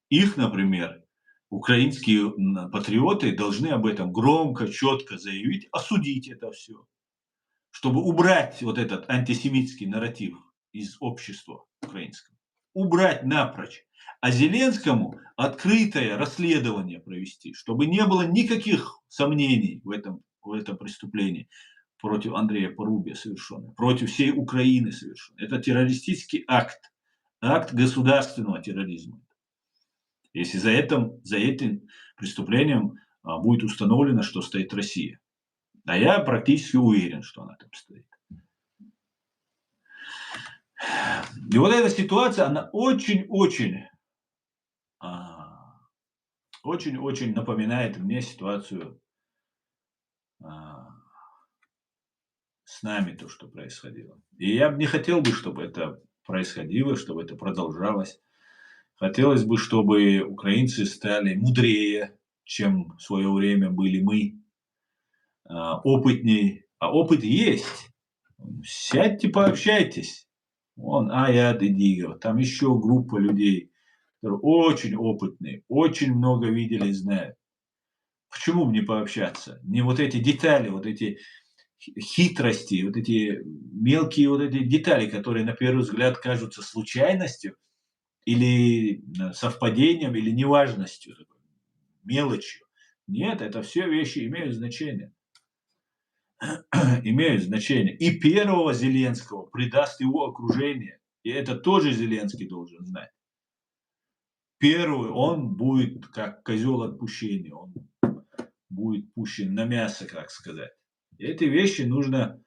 Speaker 1: их, например, украинские патриоты должны об этом громко, четко заявить, осудить это все, чтобы убрать вот этот антисемитский нарратив из общества украинского. Убрать напрочь. А Зеленскому открытое расследование провести, чтобы не было никаких сомнений в этом преступлении против Андрея Порубия совершенное, против всей Украины совершенное. Это террористический акт, акт государственного терроризма. Если за этим преступлением будет установлено, что стоит Россия. А я практически уверен, что она там стоит. И вот эта ситуация, она очень-очень напоминает мне ситуацию с нами, то, что происходило. И я бы не хотел бы, чтобы это происходило, чтобы это продолжалось. Хотелось бы, чтобы украинцы стали мудрее, чем в свое время были мы, опытней. А опыт есть. Сядьте, пообщайтесь. Вон Аят Идигов, там еще группа людей, которые очень опытные, очень много видели и знают. Почему бы не пообщаться? Не вот эти детали, вот эти хитрости, вот эти мелкие вот эти детали, которые на первый взгляд кажутся случайностью или совпадением, или неважностью, мелочью. Нет, это все вещи имеют значение. Имеют значение. И первого Зеленского предаст его окружение. И это тоже Зеленский должен знать. Первый, он будет как козел отпущения. Он будет пущен на мясо, как сказать. И эти вещи нужно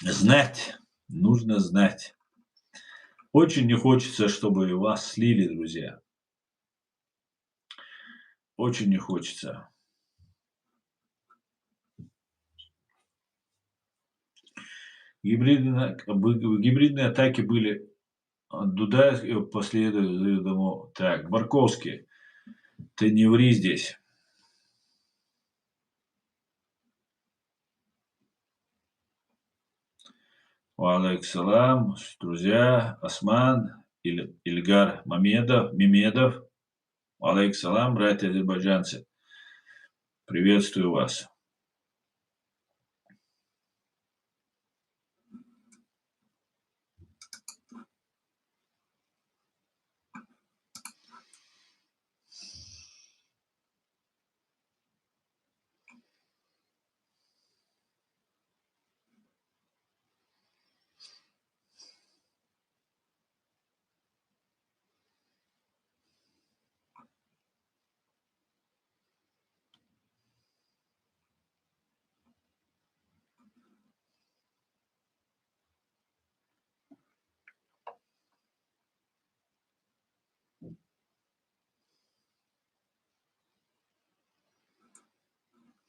Speaker 1: знать. Нужно знать. Очень не хочется, чтобы вас слили, друзья. очень не хочется. Гибридные атаки были от Дудаев и последовало. Так, Барковский, ты не ври здесь. Валейкум, друзья, Осман, Ильгар Мемедов. Валейкум, братья азербайджанцы. Приветствую вас.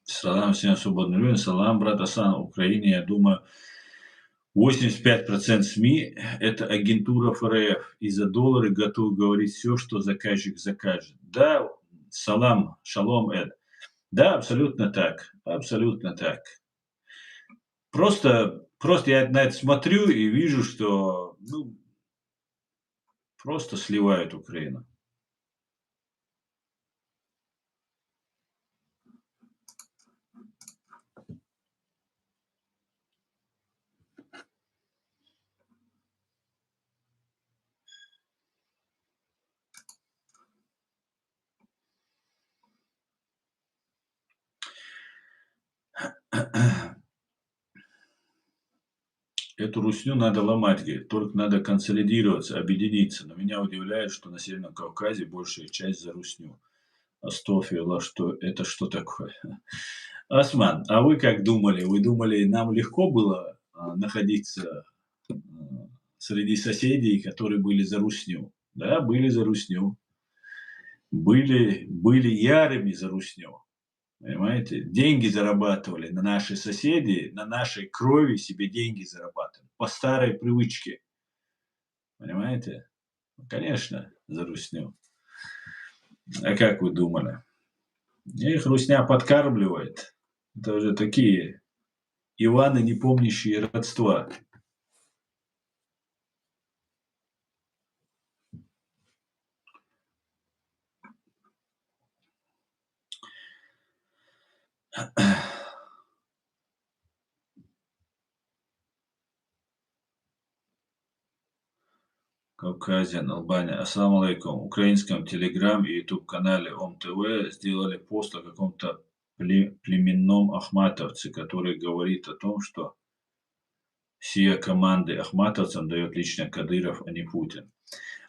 Speaker 1: Салам всем свободным людям. Салам, брат Асан. В Украине, я думаю, 85% СМИ – это агентура ФРФ. И за доллары готовы говорить все, что заказчик закажет. Да, салам, шалом, Эд. Да, абсолютно так. Абсолютно так. Просто я на это смотрю и вижу, что просто сливают Украину. Эту русню надо ломать, говорит, только надо консолидироваться, объединиться. Но меня удивляет, что на Северном Кавказе большая часть за русню. Астафирулlah, что такое? Осман, а вы как думали? Вы думали, нам легко было находиться среди соседей, которые были за русню? Да, были за русню. Были ярыми за русню. Понимаете? Деньги зарабатывали на наши соседи, на нашей крови себе деньги зарабатывали. По старой привычке. Понимаете? Конечно, за русню. А как вы думали? Их русня подкармливает. Это уже такие Иваны, не помнящие родства. Кавказиан, Албания. Ассаламу алейкум. В украинском телеграм и ютуб канале ОМ-ТВ сделали пост о каком-то племенном ахматовце, который говорит о том, что все команды ахматовцам дает лично Кадыров, а не Путин.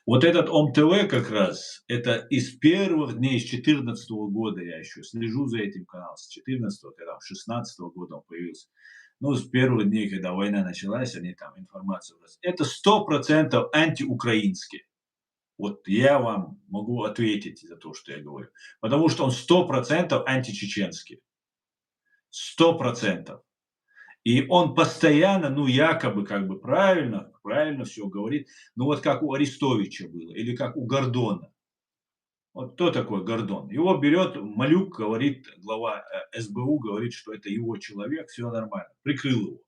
Speaker 1: Вот этот ОМ-ТВ как раз, это из первых дней, с 2014 года я еще слежу за этим каналом, с 2014, когда с 2016 года он появился. Ну, с первых дней, когда война началась, они там информацию. Это 100% антиукраинский. Вот я вам могу ответить за то, что я говорю. Потому что он 100% античеченский. 100%. И он постоянно, якобы, как бы правильно все говорит. Ну, вот как у Арестовича было, или как у Гордона. Вот кто такой Гордон? Его берет Малюк, говорит, глава СБУ, говорит, что это его человек, все нормально, прикрыл его.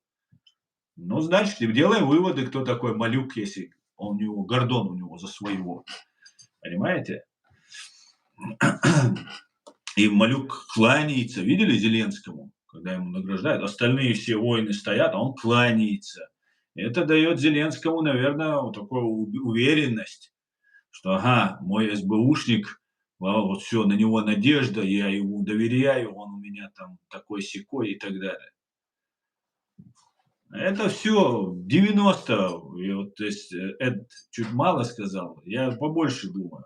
Speaker 1: Ну, значит, делаем выводы, кто такой Малюк, если он у него, Гордон у него за своего. Понимаете? И Малюк кланяется. Видели Зеленскому, когда ему награждают? Остальные все воины стоят, а он кланяется. Это дает Зеленскому, наверное, вот такую уверенность, что, ага, мой СБУшник, вот все, на него надежда, я ему доверяю, он у меня там такой-сякой и так далее. Это все 90, то есть Эд чуть мало сказал, я побольше думаю.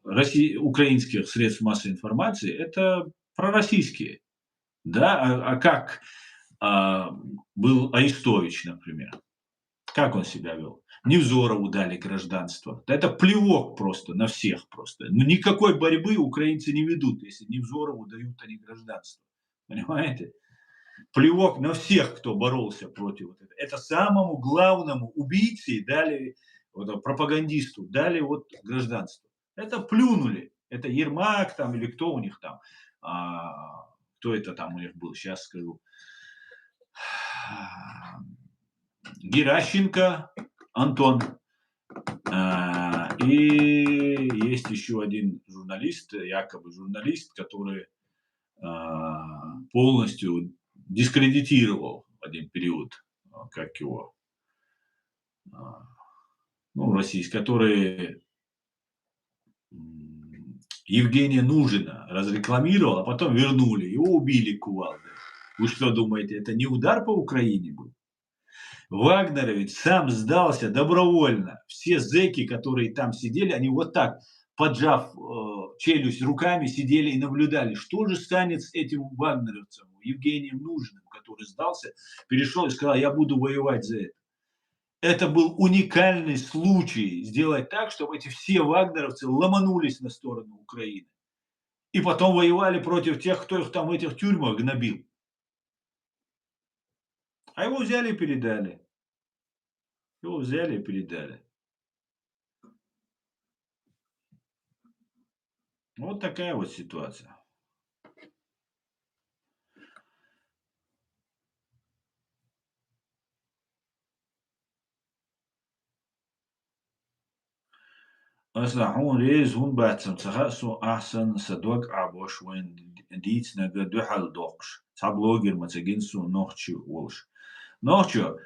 Speaker 1: Украинских средств массовой информации – это пророссийские. Да? Как был Арестович, например. Как он себя вел? Невзорову дали гражданство. Да это плевок просто на всех просто. Ну, никакой борьбы украинцы не ведут, если Невзорову дают они гражданство. Понимаете? Плевок на всех, кто боролся против вот этого. Это самому главному убийце дали, вот, пропагандисту дали вот гражданство. Это плюнули. Это Ермак там или кто у них там. Кто это там у них был, сейчас скажу. Геращенко Антон. И есть еще один журналист, якобы журналист, который полностью дискредитировал в один период, как его, ну, российский, который Евгения Нужина разрекламировал, а потом вернули, его убили кувалдой. Вы что думаете, это не удар по Украине был? Вагнеровец сам сдался добровольно. Все зэки, которые там сидели, они вот так, поджав челюсть руками, сидели и наблюдали, что же станет с этим вагнеровцем, Евгением Нужным, который сдался, перешел и сказал, я буду воевать за это. Это был уникальный случай сделать так, чтобы эти все вагнеровцы ломанулись на сторону Украины. И потом воевали против тех, кто их там в этих тюрьмах гнобил. А его взяли и передали. Его взяли и передали. Вот такая вот ситуация. أصلًا هون ريز هون باتسم تخصصو أحسن صدق عبوش وين ديت نجا دوحل دوقش. Таблогер мацагинсу нохчу волш. Нохчу,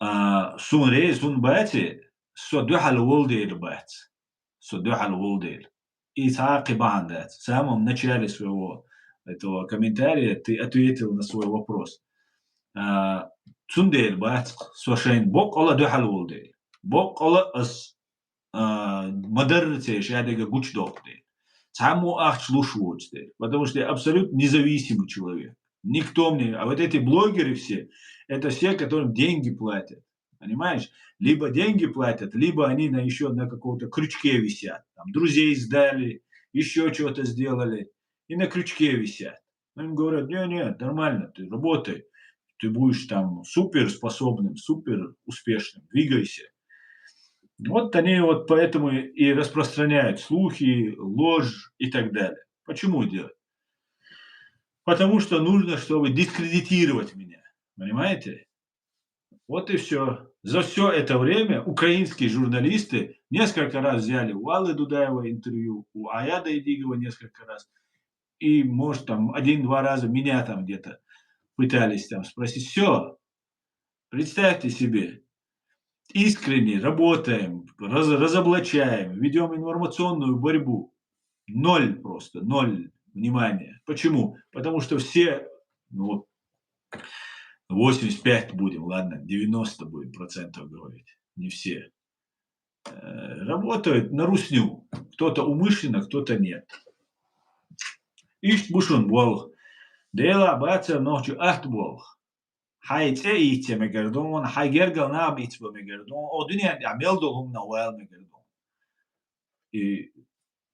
Speaker 1: сун рейз сун бати, со دوحل волдейл бат. Со دوحل волдейл. И تعقب عن that. В самом начале своего этого комментария ты ответил на свой вопрос. Цундейл бат, сошен бок ола دوحل волдейл. Бок ола ас модернитет шадега гучдохты. Саму ахчлушвоцты. Потому что я абсолютно независимый человек. Никто мне, а вот эти блогеры все, это все, которым деньги платят. Понимаешь? Либо деньги платят, либо они еще на каком-то крючке висят. Там, друзей сдали, еще что-то сделали. И на крючке висят. Им говорят, нет, нормально, ты работай. Ты будешь там супер способным, супер успешным. Двигайся. Вот они вот поэтому и распространяют слухи, ложь и так далее. Почему делать? Потому что нужно, чтобы дискредитировать меня. Понимаете? Вот и все. За все это время украинские журналисты несколько раз взяли у Аллы Дудаевой интервью, у Аяда Идигова несколько раз. И, может, там один-два раза меня там где-то пытались там спросить. Все, представьте себе, искренне работаем, разоблачаем, ведем информационную борьбу. Ноль просто, ноль внимания. Почему? Потому что все, ну, 85 будем, ладно, 90 будем процентов говорить, не все, работают на русню. Кто-то умышленно, кто-то нет. Ишт бушун бол. Дела баца ночью ахт бол. حيث أيت مقردون حيجرجل نابيت بمقردون أو دنيا عمل دهم نوال مقردون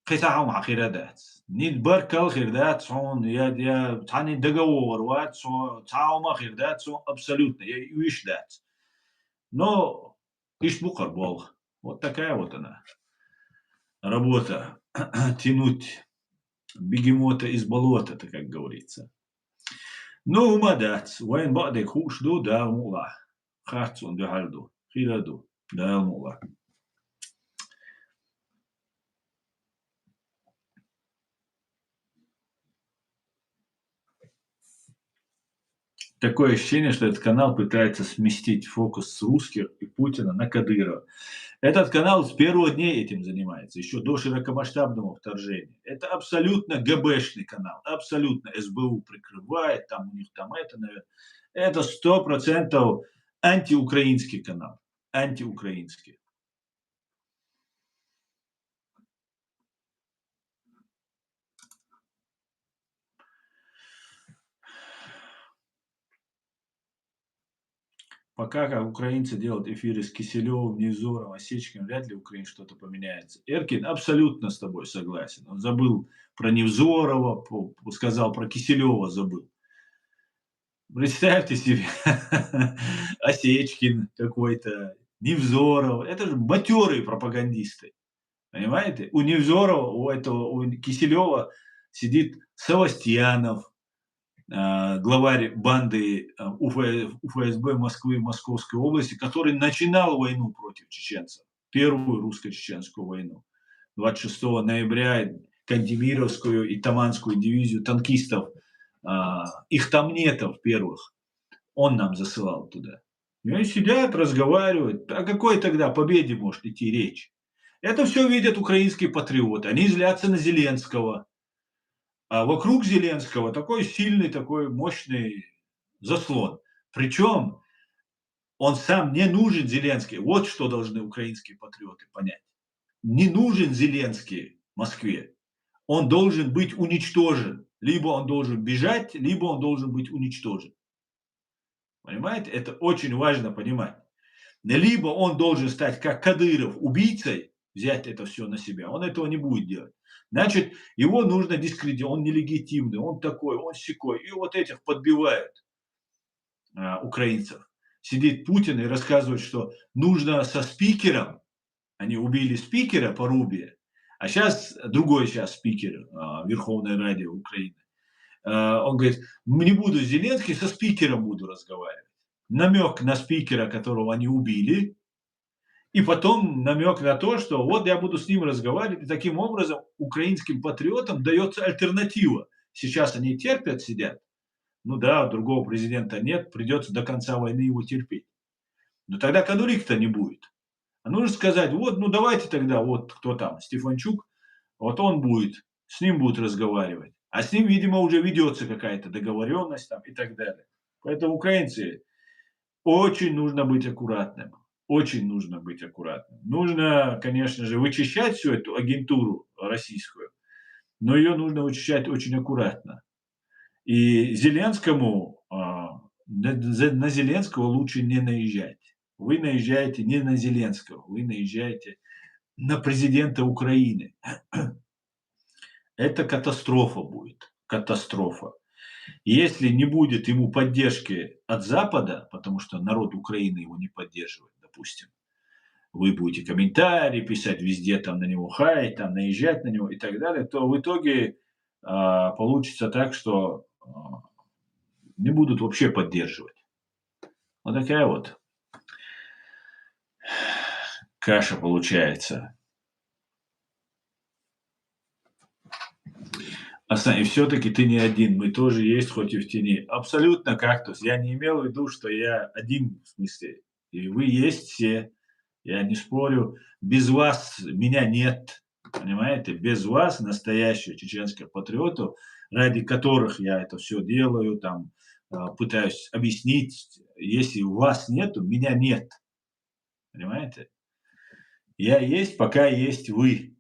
Speaker 1: قطعهم عقيرات نيد بركل خيردات صون يا تاني دقو وروات صون تعاوما خيردات صون абсолютно يوش دات но ишь букар бол. Вот такая вот она работа тянуть бегемота из болота-то, как говорится. Ну, мадац, вайн бадек хушду да мула. Хацун духальду, хираду, да мула. Такое ощущение, что этот канал пытается сместить фокус с русских и Путина на Кадырова. Этот канал с первых дней этим занимается, еще до широкомасштабного вторжения. Это абсолютно ГБшный канал, абсолютно СБУ прикрывает, там у них там это, наверное. Это 100% антиукраинский канал, антиукраинский. пока как украинцы делают эфиры с Киселевым, Невзоровым, Осечкиным, вряд ли в Украине что-то поменяется. Эркин абсолютно с тобой согласен. Он забыл про Невзорова, сказал про Киселева, забыл. Представьте себе, Осечкин какой-то, Невзоров. Это же матерые пропагандисты. Понимаете? У Невзорова, у Киселева сидит Савастьянов, главарь банды УФСБ Москвы, Московской области, который начинал войну против чеченцев, первую русско-чеченскую войну. 26 ноября Кантемировскую и Таманскую дивизию танкистов, их тамнетов первых, он нам засылал туда. И они сидят, разговаривают. О какой тогда победе может идти речь? Это все видят украинские патриоты. Они злятся на Зеленского. А вокруг Зеленского такой сильный, такой мощный заслон. Причем он сам не нужен, Зеленский. Вот что должны украинские патриоты понять. Не нужен Зеленский Москве. Он должен быть уничтожен. Либо он должен бежать, либо он должен быть уничтожен. Понимаете? Это очень важно понимать. Либо он должен стать, как Кадыров, убийцей, взять это все на себя. Он этого не будет делать. Значит, его нужно дискредитировать. Он нелегитимный, он такой, он сякой. И вот этих подбивают украинцев. Сидит Путин и рассказывает, что нужно со спикером, они убили спикера Порубия, а сейчас другой спикер Верховной Ради Украины. Он говорит, не буду с Зеленским, со спикером буду разговаривать. Намек на спикера, которого они убили, и потом намек на то, что вот я буду с ним разговаривать. И таким образом украинским патриотам дается альтернатива. Сейчас они терпят, сидят. Ну да, другого президента нет, придется до конца войны его терпеть. Но тогда Кадурик-то не будет. А нужно сказать, вот, ну давайте тогда, вот кто там, Стефанчук, вот он будет, с ним будут разговаривать. А с ним, видимо, уже ведется какая-то договоренность там и так далее. Поэтому украинцы, очень нужно быть аккуратным. Очень нужно быть аккуратным. Нужно, конечно же, вычищать всю эту агентуру российскую, но ее нужно вычищать очень аккуратно. И Зеленскому, на Зеленского лучше не наезжать. Вы наезжаете не на Зеленского, вы наезжаете на президента Украины. Это катастрофа будет. Катастрофа. Если не будет ему поддержки от Запада, потому что народ Украины его не поддерживает, допустим, вы будете комментарии писать везде, там на него хаять, там наезжать на него и так далее, то в итоге получится так, что не будут вообще поддерживать. Вот такая вот каша получается. И все-таки ты не один, мы тоже есть, хоть и в тени. Абсолютно кактус. Я не имел в виду, что я один в смысле. И вы есть все. Я не спорю. Без вас меня нет. Понимаете? Без вас, настоящих чеченских патриотов, ради которых я это все делаю, там, пытаюсь объяснить. Если вас нету, меня нет. Понимаете? Я есть, пока есть вы.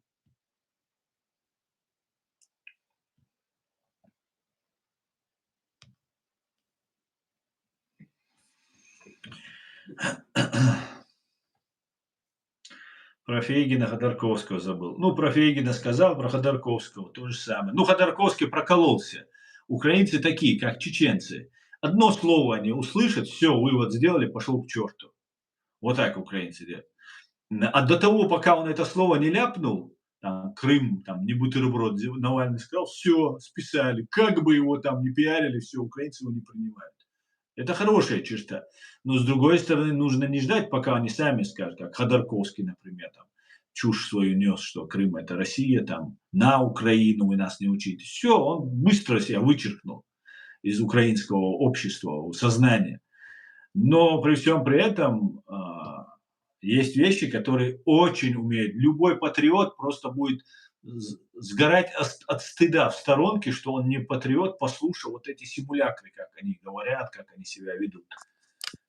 Speaker 1: Про Фейгина, Ходорковского забыл. Ну, про Фейгина сказал, про Ходорковского то же самое. Ну, Ходорковский прокололся. Украинцы такие, как чеченцы. Одно слово они услышат, все, вывод сделали, пошел к черту. Вот так украинцы делают. А до того, пока он это слово не ляпнул, там, Крым, там, не бутерброд, Навальный сказал, все, списали. Как бы его там не пиарили, все, украинцы его не принимают. Это хорошая черта. Но, с другой стороны, нужно не ждать, пока они сами скажут, как Ходорковский, например, там, чушь свою нес, что Крым – это Россия, там, на Украину вы нас не учите. Все, он быстро себя вычеркнул из украинского общества, сознания. Но при всем при этом есть вещи, которые очень умеют. Любой патриот просто будет сгорать от стыда в сторонке, что он не патриот, послушав вот эти симулякры, как они говорят, как они себя ведут.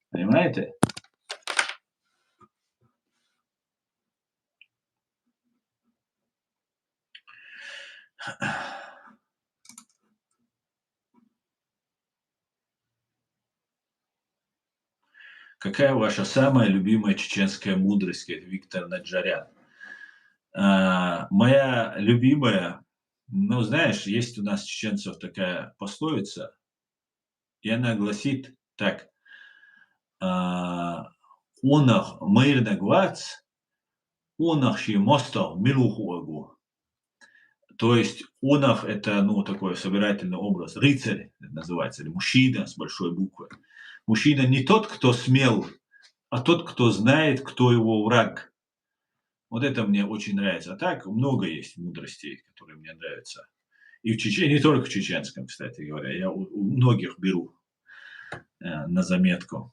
Speaker 1: Понимаете? Какая ваша самая любимая чеченская мудрость, говорит Виктор Наджарян? Моя любимая, ну, знаешь, есть у нас чеченцев такая пословица, и она гласит так: «Унах мирный глаз, унах ши мостов милухуагу». То есть унах — это, ну, такой собирательный образ, рыцарь это называется, или мужчина с большой буквы. Мужчина не тот, кто смел, а тот, кто знает, кто его враг. Вот это мне очень нравится. А так много есть мудростей, которые мне нравятся. И в Чечне, не только в чеченском, кстати говоря. Я у многих беру на заметку.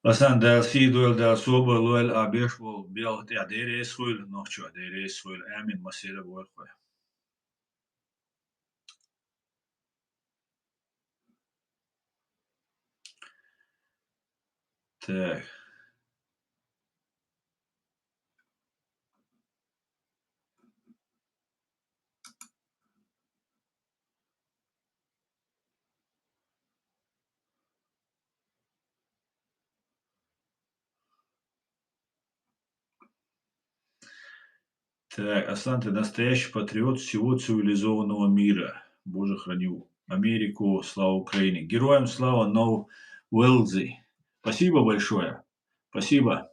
Speaker 1: Aslında dersi duel dersi duel abeş bol bel adere eskuil nohçu adere eskuil amin masere bol koy. Так, так, Аслан, ты настоящий патриот всего цивилизованного мира. Боже, храни Америку, слава Украине. Героям слава, no Уэллзи. Спасибо большое. Спасибо.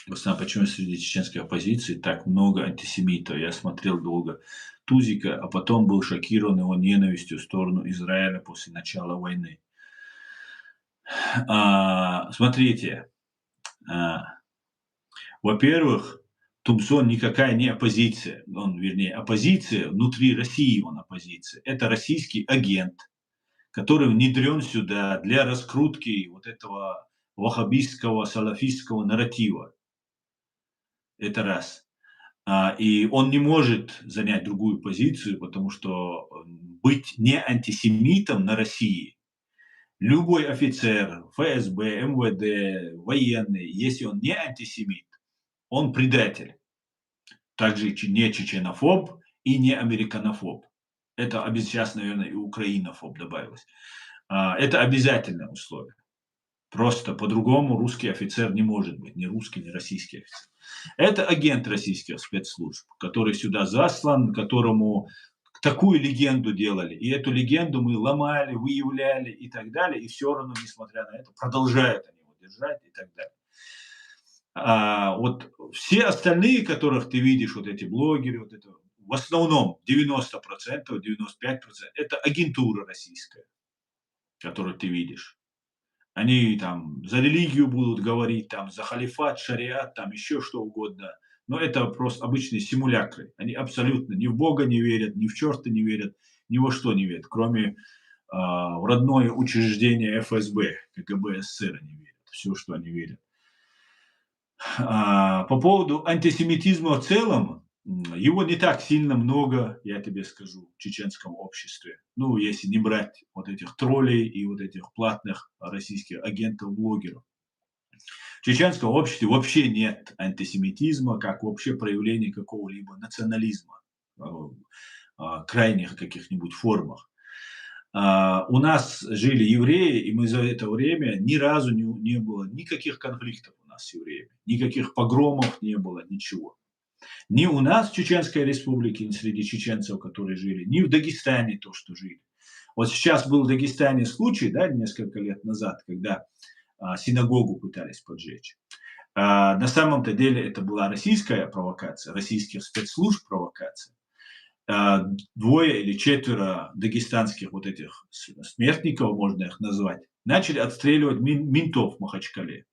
Speaker 1: Собственно, почему среди чеченской оппозиции так много антисемитов? Я смотрел долго Тузика, а потом был шокирован его ненавистью в сторону Израиля после начала войны. Смотрите, а, во-первых, Тумсон никакая не оппозиция. Он, вернее, оппозиция внутри России, он оппозиция. Это российский агент, который внедрен сюда для раскрутки вот этого ваххабистского, салафистского нарратива. Это раз. И он не может занять другую позицию, потому что быть не антисемитом на России любой офицер, ФСБ, МВД, военный, если он не антисемит, он предатель. Также не чеченофоб и не американофоб. Это сейчас, наверное, и украинофоб добавилось. Это обязательное условие. Просто по-другому русский офицер не может быть, ни русский, ни российский офицер. Это агент российских спецслужб, который сюда заслан, которому такую легенду делали. И эту легенду мы ломали, выявляли и так далее. И все равно, несмотря на это, продолжают они его держать и так далее. Вот все остальные, которых ты видишь, вот эти блогеры, вот это, в основном 90%, 95% это агентура российская, которую ты видишь. Они там за религию будут говорить, там за халифат, шариат, там еще что угодно. Но это просто обычные симулякры. Они абсолютно ни в Бога не верят, ни в черта не верят, ни во что не верят, кроме в родное учреждение ФСБ, КГБ СССР они верят. Все, что они верят. По поводу антисемитизма в целом, его не так сильно много, я тебе скажу, в чеченском обществе. Ну, если не брать вот этих троллей и вот этих платных российских агентов-блогеров. В чеченском обществе вообще нет антисемитизма, как вообще проявление какого-либо национализма в крайних каких-нибудь формах. У нас жили евреи, и мы за это время ни разу не было никаких конфликтов у нас с евреями, никаких погромов не было, ничего. Ни у нас в Чеченской Республике, ни среди чеченцев, которые жили, ни в Дагестане то, что жили. Вот сейчас был в Дагестане случай, да, несколько лет назад, когда синагогу пытались поджечь. На самом-то деле это была российская провокация, российских спецслужб провокация. Двое или четверо дагестанских вот этих смертников, можно их назвать, начали отстреливать ментов в Махачкале.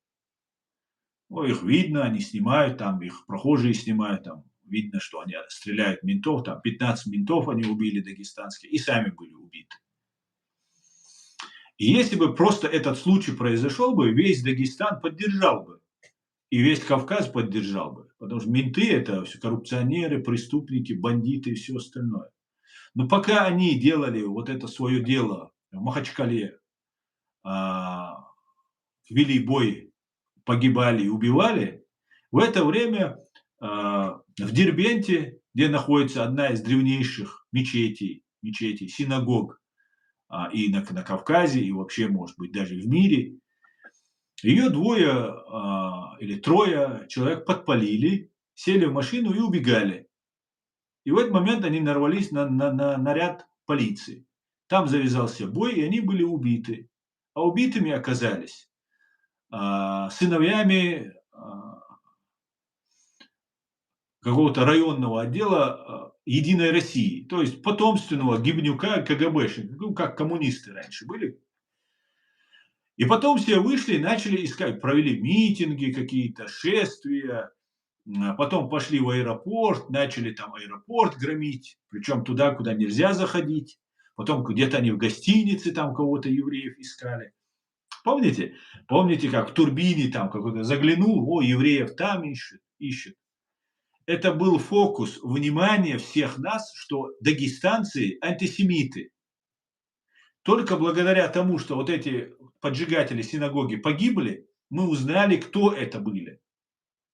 Speaker 1: Ну, их видно, они снимают, там их прохожие снимают, там видно, что они стреляют ментов, там 15 ментов они убили дагестанские и сами были убиты. И если бы просто этот случай произошел бы, весь Дагестан поддержал бы, и весь Кавказ поддержал бы. Потому что менты – это все коррупционеры, преступники, бандиты и все остальное. Но пока они делали вот это свое дело в Махачкале, а, вели бой, погибали и убивали, в это время в Дербенте, где находится одна из древнейших мечетей, синагог, и на Кавказе, и вообще, может быть, даже в мире, ее двое или трое человек подпалили, сели в машину и убегали. И в этот момент они нарвались на наряд полиции. Там завязался бой, и они были убиты. А убитыми оказались сыновьями какого-то районного отдела Единой России, то есть потомственного гибнюка КГБшника, ну, как коммунисты раньше были. И потом все вышли и начали искать, провели митинги какие-то, шествия, потом пошли в аэропорт, начали там аэропорт громить, причем туда, куда нельзя заходить. Потом где-то они в гостинице там кого-то евреев искали. Помните? Помните, как в Турбине там какой-то заглянул, о, евреев там ищут. Это был фокус внимания всех нас, что дагестанцы антисемиты. Только благодаря тому, что вот эти поджигатели синагоги погибли, мы узнали, кто это были.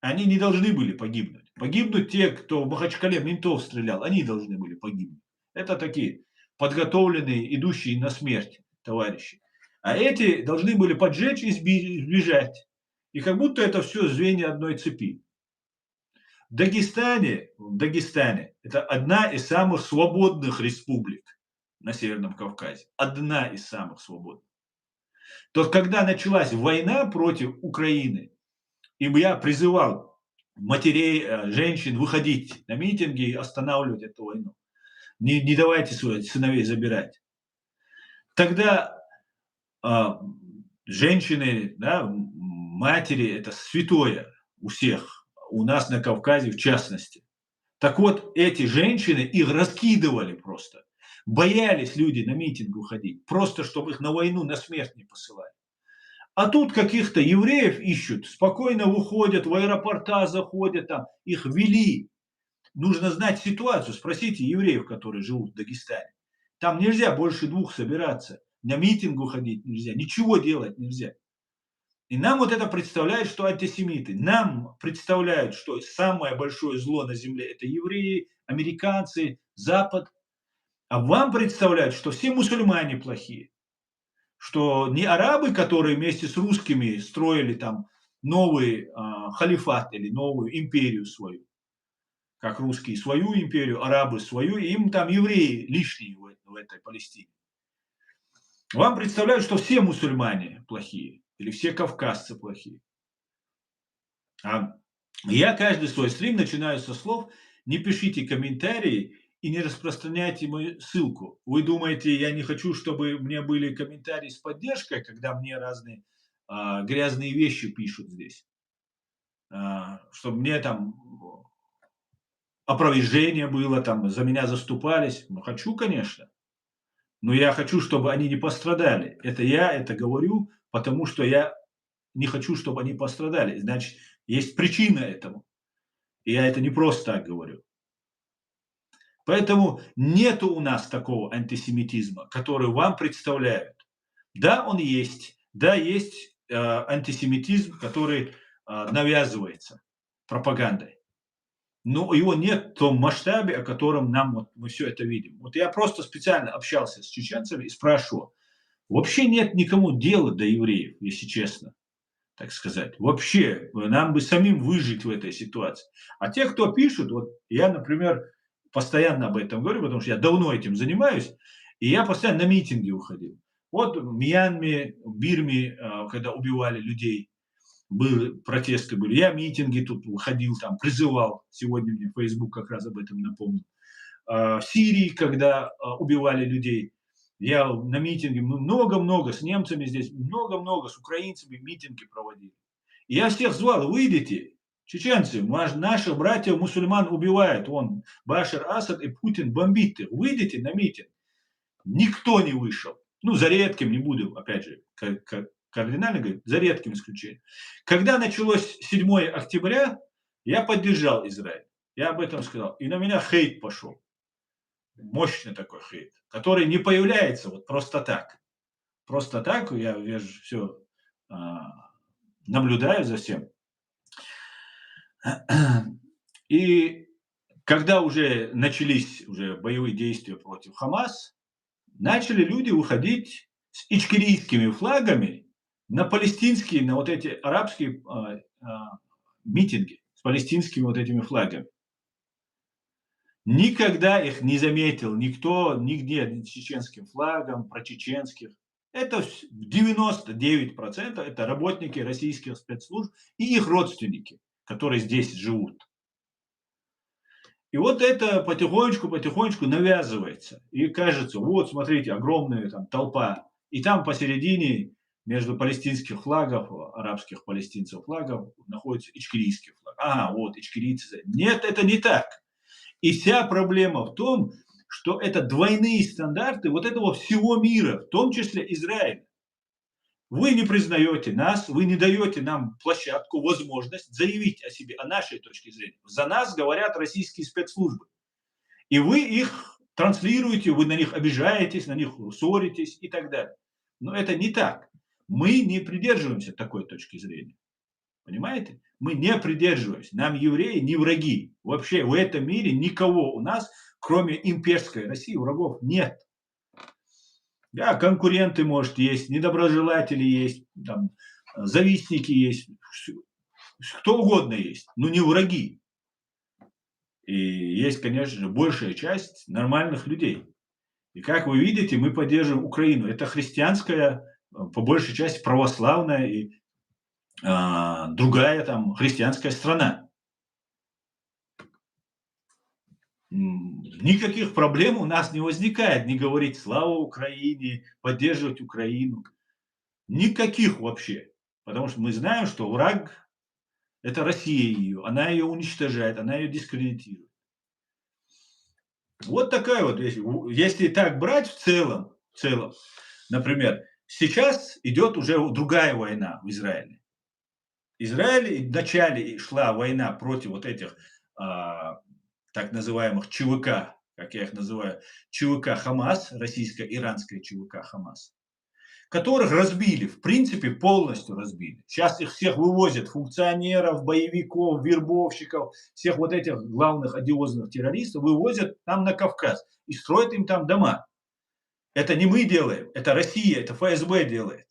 Speaker 1: Они не должны были погибнуть. Погибнуть те, кто в Махачкале ментов стрелял, они должны были погибнуть. Это такие подготовленные, идущие на смерть товарищи. А эти должны были поджечь и сбежать. И как будто это все звенья одной цепи. В Дагестане это одна из самых свободных республик на Северном Кавказе. Одна из самых свободных. То когда началась война против Украины, и я призывал матерей, женщин выходить на митинги и останавливать эту войну. Не давайте своих сыновей забирать. Тогда женщины, да, матери – это святое у всех, у нас на Кавказе в частности. Так вот, эти женщины их раскидывали просто. Боялись люди на митинг выходить, просто чтобы их на войну, на смерть не посылали. А тут каких-то евреев ищут, спокойно выходят, в аэропорта заходят, там, их вели. Нужно знать ситуацию, спросите евреев, которые живут в Дагестане. Там нельзя больше 2 собираться, на митинг ходить нельзя, ничего делать нельзя. И нам вот это представляет, что антисемиты. Нам представляют, что самое большое зло на земле – это евреи, американцы, Запад. А вам представляют, что все мусульмане плохие. Что не арабы, которые вместе с русскими строили там новый халифат или новую империю свою, как русские свою империю, арабы свою, и им там евреи лишние в этой Палестине. Вам представляют, что все мусульмане плохие или все кавказцы плохие. Я каждый свой стрим начинаю со слов: не пишите комментарии и не распространяйте мою ссылку. Вы думаете, я не хочу, чтобы мне были комментарии с поддержкой, когда мне разные грязные вещи пишут здесь? Чтобы мне там опровержение было, там за меня заступались. Ну, хочу, конечно. Но я хочу, чтобы они не пострадали. Я это говорю, потому что я не хочу, чтобы они пострадали. Значит, есть причина этому. И я это не просто так говорю. Поэтому нету у нас такого антисемитизма, который вам представляют. Да, он есть. Да, есть антисемитизм, который навязывается пропагандой. Но его нет в том масштабе, о котором мы все это видим. Вот я просто специально общался с чеченцами и спрашивал. Вообще нет никому дела до евреев, если честно, так сказать. Вообще, нам бы самим выжить в этой ситуации. А те, кто пишут, вот я, например, постоянно об этом говорю, потому что я давно этим занимаюсь, и я постоянно на митинги уходил. Вот в Мьянме, в Бирме, когда убивали людей, протесты были. Я митинги тут выходил, там, призывал. Сегодня мне Facebook как раз об этом напомнил. В Сирии, когда убивали людей, я на митинге много-много, с немцами здесь, много-много, с украинцами митинги проводил. И я всех звал: выйдите, чеченцы, наших братьев мусульман убивают, Башар Асад и Путин бомбит их, выйдите на митинг. Никто не вышел. Ну, за редким, не буду, опять же, кардинально говорить, за редким исключением. Когда началось 7 октября, Я поддержал Израиль. Я об этом сказал. И на меня хейт пошел. Мощный такой хейт, который не появляется вот просто так. Просто так я же все наблюдаю за всем. И когда уже начались уже боевые действия против Хамас, начали люди выходить с ичкерийскими флагами на палестинские, на вот эти арабские митинги с палестинскими вот этими флагами. Никогда их не заметил никто, нигде чеченским флагом, про чеченских. Это 99% это работники российских спецслужб и их родственники, которые здесь живут. И вот это потихонечку навязывается. И кажется, вот смотрите, огромная там толпа. И там посередине между палестинских флагов, арабских палестинцев флагов, находится ичкерийский флаг. Ага, вот ичкерийцы. Нет, это не так. И вся проблема в том, что это двойные стандарты вот этого всего мира, в том числе Израиля. Вы не признаете нас, вы не даете нам площадку, возможность заявить о себе, о нашей точке зрения. За нас говорят российские спецслужбы. И вы их транслируете, вы на них обижаетесь, на них ссоритесь и так далее. Но это не так. Мы не придерживаемся такой точки зрения. Понимаете? Мы не придерживаемся. Нам евреи не враги. Вообще в этом мире никого у нас, кроме имперской России, врагов нет. Да, конкуренты, может, есть, недоброжелатели есть, там, завистники есть, кто угодно есть, но не враги. И есть, конечно же, большая часть нормальных людей. И как вы видите, мы поддерживаем Украину. Это христианская, по большей части православная и другая там христианская страна. Никаких проблем у нас не возникает не говорить слава Украине, поддерживать Украину. Никаких вообще. Потому что мы знаем, что враг – это Россия ее. Она ее уничтожает, она ее дискредитирует. Вот такая вот, если так брать в целом, например, сейчас идет уже другая война в Израиле. В Израиле вначале шла война против вот этих так называемых ЧВК, как я их называю, ЧВК Хамас, российско-иранская ЧВК Хамас, которых разбили, в принципе, полностью разбили. Сейчас их всех вывозят, функционеров, боевиков, вербовщиков, всех вот этих главных одиозных террористов вывозят там на Кавказ и строят им там дома. Это не мы делаем, это Россия, это ФСБ делает.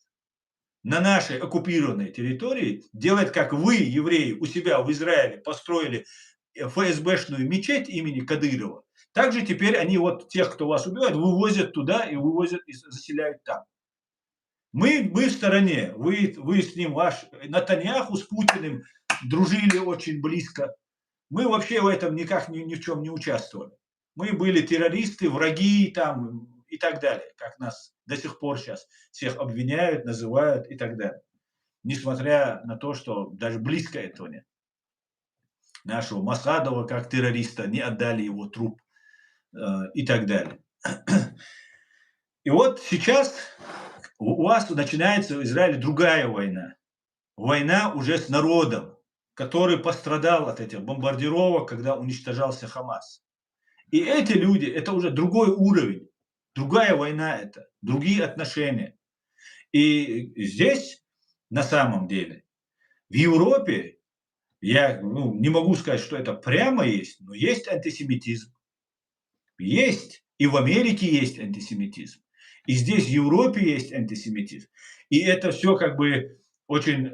Speaker 1: На нашей оккупированной территории делает, как вы, евреи, у себя в Израиле построили ФСБшную мечеть имени Кадырова. Также теперь они вот тех, кто вас убивает, вывозят туда и вывозят и заселяют там. Мы в стороне, вы с ним, ваш Нетаньяху с Путиным дружили очень близко. Мы вообще в этом никак ни в чем не участвовали. Мы были террористы, враги там и так далее, как нас до сих пор сейчас всех обвиняют, называют и так далее. Несмотря на то, что даже близко этого нет. Нашего Масадова как террориста не отдали его труп и так далее. И вот сейчас у вас начинается в Израиле другая война. Война уже с народом, который пострадал от этих бомбардировок, когда уничтожался Хамас. И эти люди, это уже другой уровень, другая война это, другие отношения. И здесь, на самом деле, в Европе, я не могу сказать, что это прямо есть, но есть антисемитизм. Есть. И в Америке есть антисемитизм. И здесь в Европе есть антисемитизм. И это все как бы очень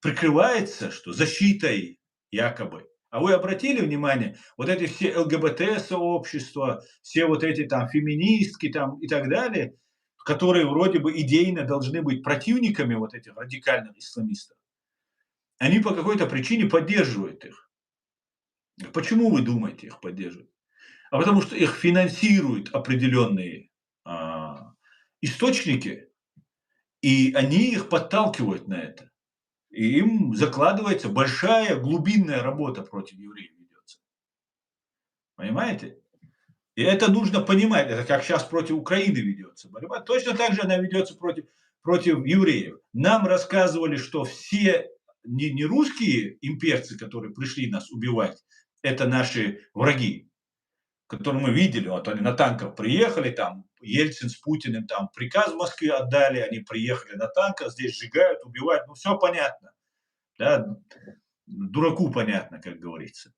Speaker 1: прикрывается, что защитой якобы. А вы обратили внимание, вот эти все ЛГБТ-сообщества, все вот эти там феминистки там и так далее, которые вроде бы идейно должны быть противниками вот этих радикальных исламистов, они по какой-то причине поддерживают их. Почему вы думаете их поддерживают? А потому что их финансируют определенные источники, и они их подталкивают на это. И им закладывается большая глубинная работа против евреев ведется. Понимаете? И это нужно понимать. Это как сейчас против Украины ведется борьба. Точно так же она ведется против евреев. Нам рассказывали, что все не русские имперцы, которые пришли нас убивать, это наши враги, которые мы видели, вот они на танках приехали, там Ельцин с Путиным там приказ в Москве отдали, они приехали на танках, здесь сжигают, убивают, ну все понятно, да, дураку понятно, как говорится.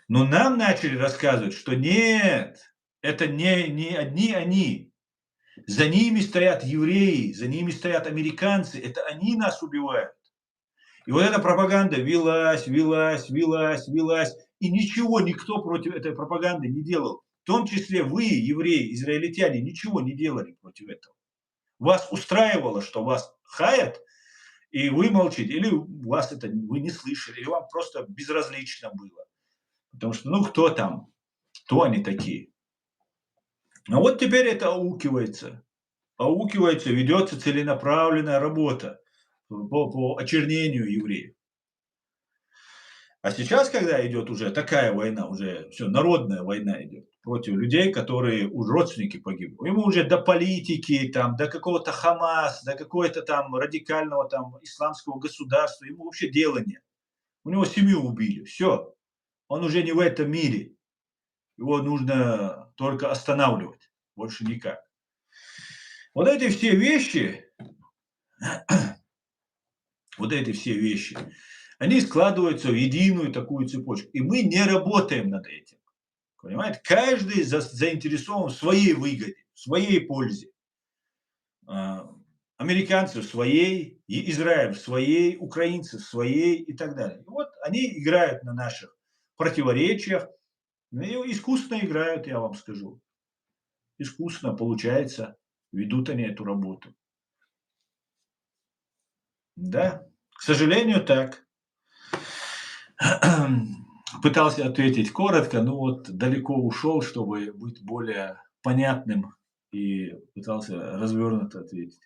Speaker 1: Но нам начали рассказывать, что нет, это не одни они, за ними стоят евреи, за ними стоят американцы, это они нас убивают. И вот эта пропаганда велась, велась, велась, велась, и ничего никто против этой пропаганды не делал. В том числе вы, евреи, израильтяне, ничего не делали против этого. Вас устраивало, что вас хаят, и вы молчите, или вас это вы не слышали, или вам просто безразлично было. Потому что, ну, кто там, кто они такие? А вот теперь это аукивается, ведется целенаправленная работа по очернению евреев. А сейчас, когда идет уже такая война, уже все, народная война идет против людей, которые уже родственники погибли. Ему уже до политики, там, до какого-то Хамас, до какого-то там радикального там исламского государства, ему вообще дела нет. У него семью убили, все. Он уже не в этом мире. Его нужно только останавливать, больше никак. Вот эти все вещи, вот эти все вещи, они складываются в единую такую цепочку. И мы не работаем над этим. Понимаете? Каждый заинтересован в своей выгоде, в своей пользе. Американцы в своей, и Израиль в своей, украинцы в своей и так далее. И вот они играют на наших противоречиях, ну, и искусно играют, я вам скажу. Искусно получается, ведут они эту работу. Да, к сожалению, так. Пытался ответить коротко, но вот далеко ушел, чтобы быть более понятным, и пытался развернуто ответить.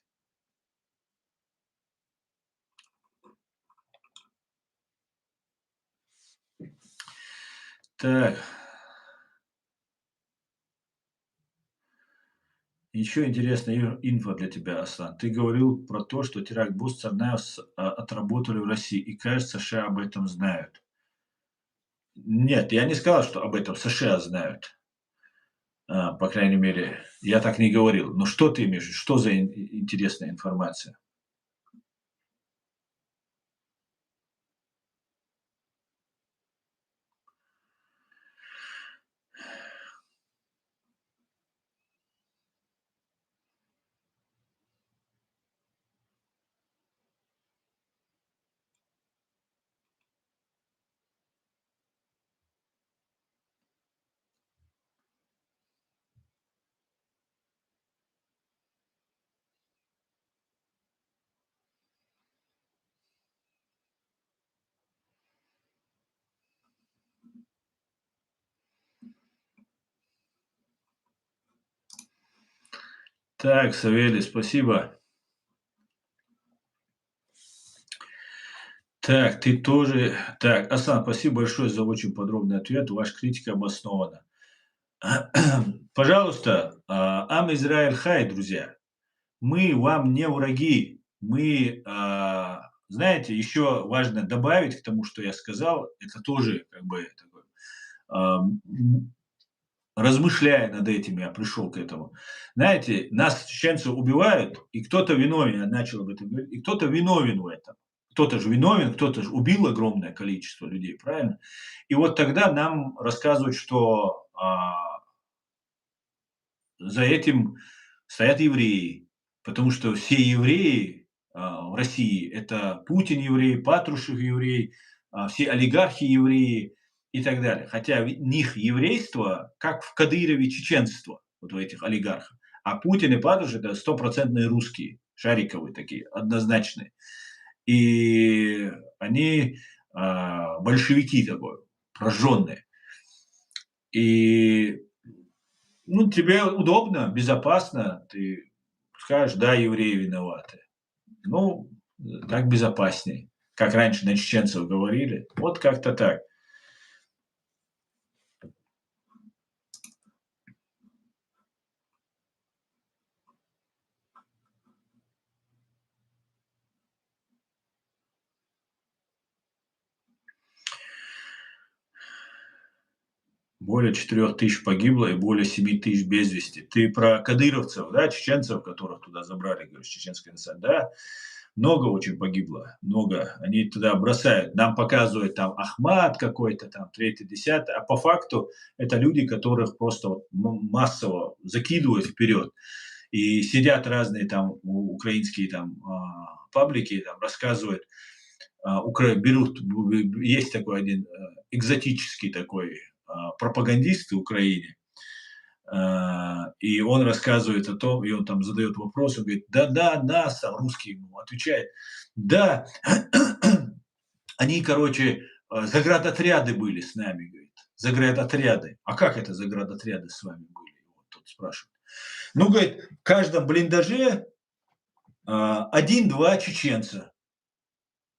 Speaker 1: Так, еще интересная инфа для тебя, Асан. Ты говорил про то, что теракт Бус Царнаев отработали в России, и, кажется, США об этом знают. Нет, я не сказал, что об этом США знают. По крайней мере, я так не говорил. Но что ты имеешь в виду? Что за интересная информация? Так, Савелий, спасибо. Так, ты тоже. Так, Асан, спасибо большое за очень подробный ответ. Ваша критика обоснована. Пожалуйста, Ам Израиль Хай, друзья. Мы вам не враги. Мы, знаете, еще важно добавить к тому, что я сказал, это тоже как бы такой, размышляя над этим, я пришел к этому. Знаете, нас, чеченцев, убивают, и кто-то виновен, я начал об этом говорить, и кто-то виновен в этом. Кто-то же виновен, кто-то же убил огромное количество людей, правильно? И вот тогда нам рассказывают, что за этим стоят евреи, потому что все евреи в России – это Путин еврей, Патрушев еврей, все олигархи евреи и так далее. Хотя в них еврейство, как в Кадырове чеченство, вот у этих олигархов. А Путин и Патрушев – это стопроцентные русские, шариковые такие, однозначные. И они большевики такой, прожженные. И ну, тебе удобно, безопасно, ты скажешь: "Да, евреи виноваты". Ну, так безопасней. Как раньше на чеченцев говорили. Вот как-то так. Более 4000 погибло и более 7000 без вести. Ты про кадыровцев, да, чеченцев, которых туда забрали, говоришь, чеченская национальность, да? Много очень погибло, много. Они туда бросают. Нам показывают там Ахмат какой-то, там, третий, десятый, а по факту это люди, которых просто вот массово закидывают вперед. И сидят разные там украинские там паблики, там рассказывают, берут, есть такой один экзотический такой пропагандист в Украине, и он рассказывает о том, и он там задает вопрос, он говорит, да, нас, а русский ему отвечает, да, они, короче, заградотряды были с нами, говорит, заградотряды. А как это заградотряды с вами были? Вот тут спрашивает. Ну, говорит, в каждом блиндаже один-два чеченца.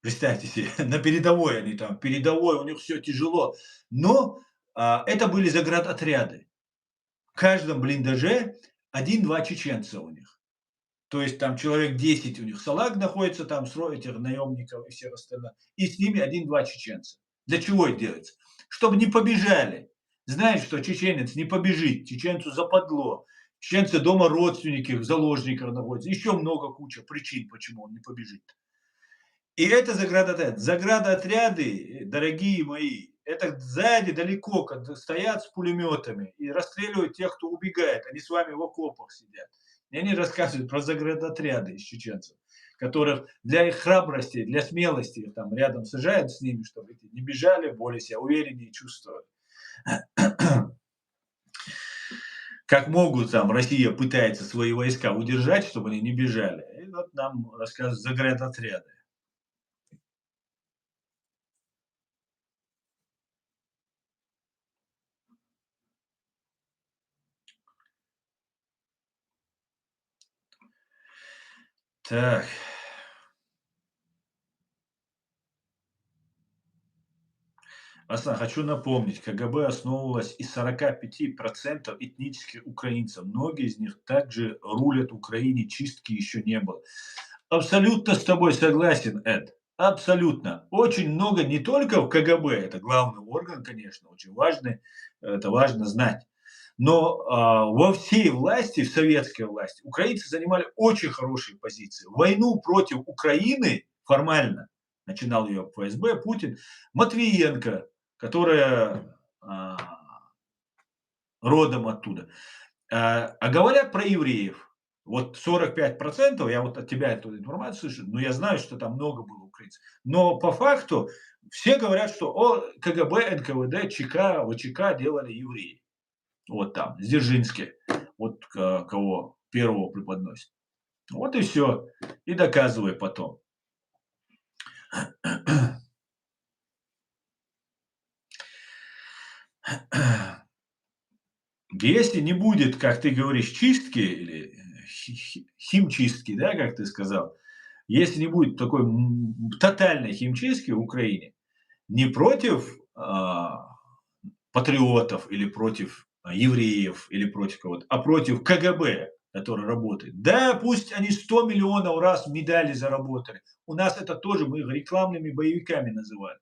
Speaker 1: Представьте себе, на передовой они там, передовой, у них все тяжело. Но это были заградотряды. В каждом блиндаже один-два чеченца у них. То есть там человек 10 у них салаг находится, там этих наемников и все остальное. И с ними один-два чеченца. Для чего это делается? Чтобы не побежали. Знает, что чеченец не побежит, чеченцу западло. Чеченцы дома родственники в заложниках находятся. Еще много куча причин, почему он не побежит. И это заградотряд. Заградотряды, дорогие мои, это сзади далеко стоят с пулеметами и расстреливают тех, кто убегает. Они с вами в окопах сидят. И они рассказывают про заградотряды из чеченцев, которых для их храбрости, для смелости их там рядом сажают с ними, чтобы эти не бежали, более себя увереннее чувствовали. Как могут там, Россия пытается свои войска удержать, чтобы они не бежали. И вот нам рассказывают заградотряды. Так. Хочу напомнить, КГБ основывалось из 45% этнических украинцев. Многие из них также рулят Украине, чистки еще не было. Абсолютно с тобой согласен, Эд. Абсолютно. Очень много не только в КГБ, это главный орган, конечно, очень важный, это важно знать. Но во всей власти, в советской власти, украинцы занимали очень хорошие позиции. Войну против Украины формально начинал ее ФСБ, Путин, Матвиенко, которая родом оттуда. А говорят про евреев. Вот 45%, я вот от тебя эту информацию слышу, но я знаю, что там много было украинцев. Но по факту все говорят, что КГБ, НКВД, ЧК, ВЧК делали евреи. Вот там, Дзержинский, вот кого первого преподносит. Вот и все. И доказывай потом. Если не будет, как ты говоришь, чистки или химчистки, да, как ты сказал, если не будет такой тотальной химчистки в Украине, не против патриотов или против евреев или против кого-то, а против КГБ, который работает. Да, пусть они 100 миллионов раз медали заработали. У нас это тоже, мы их рекламными боевиками называли.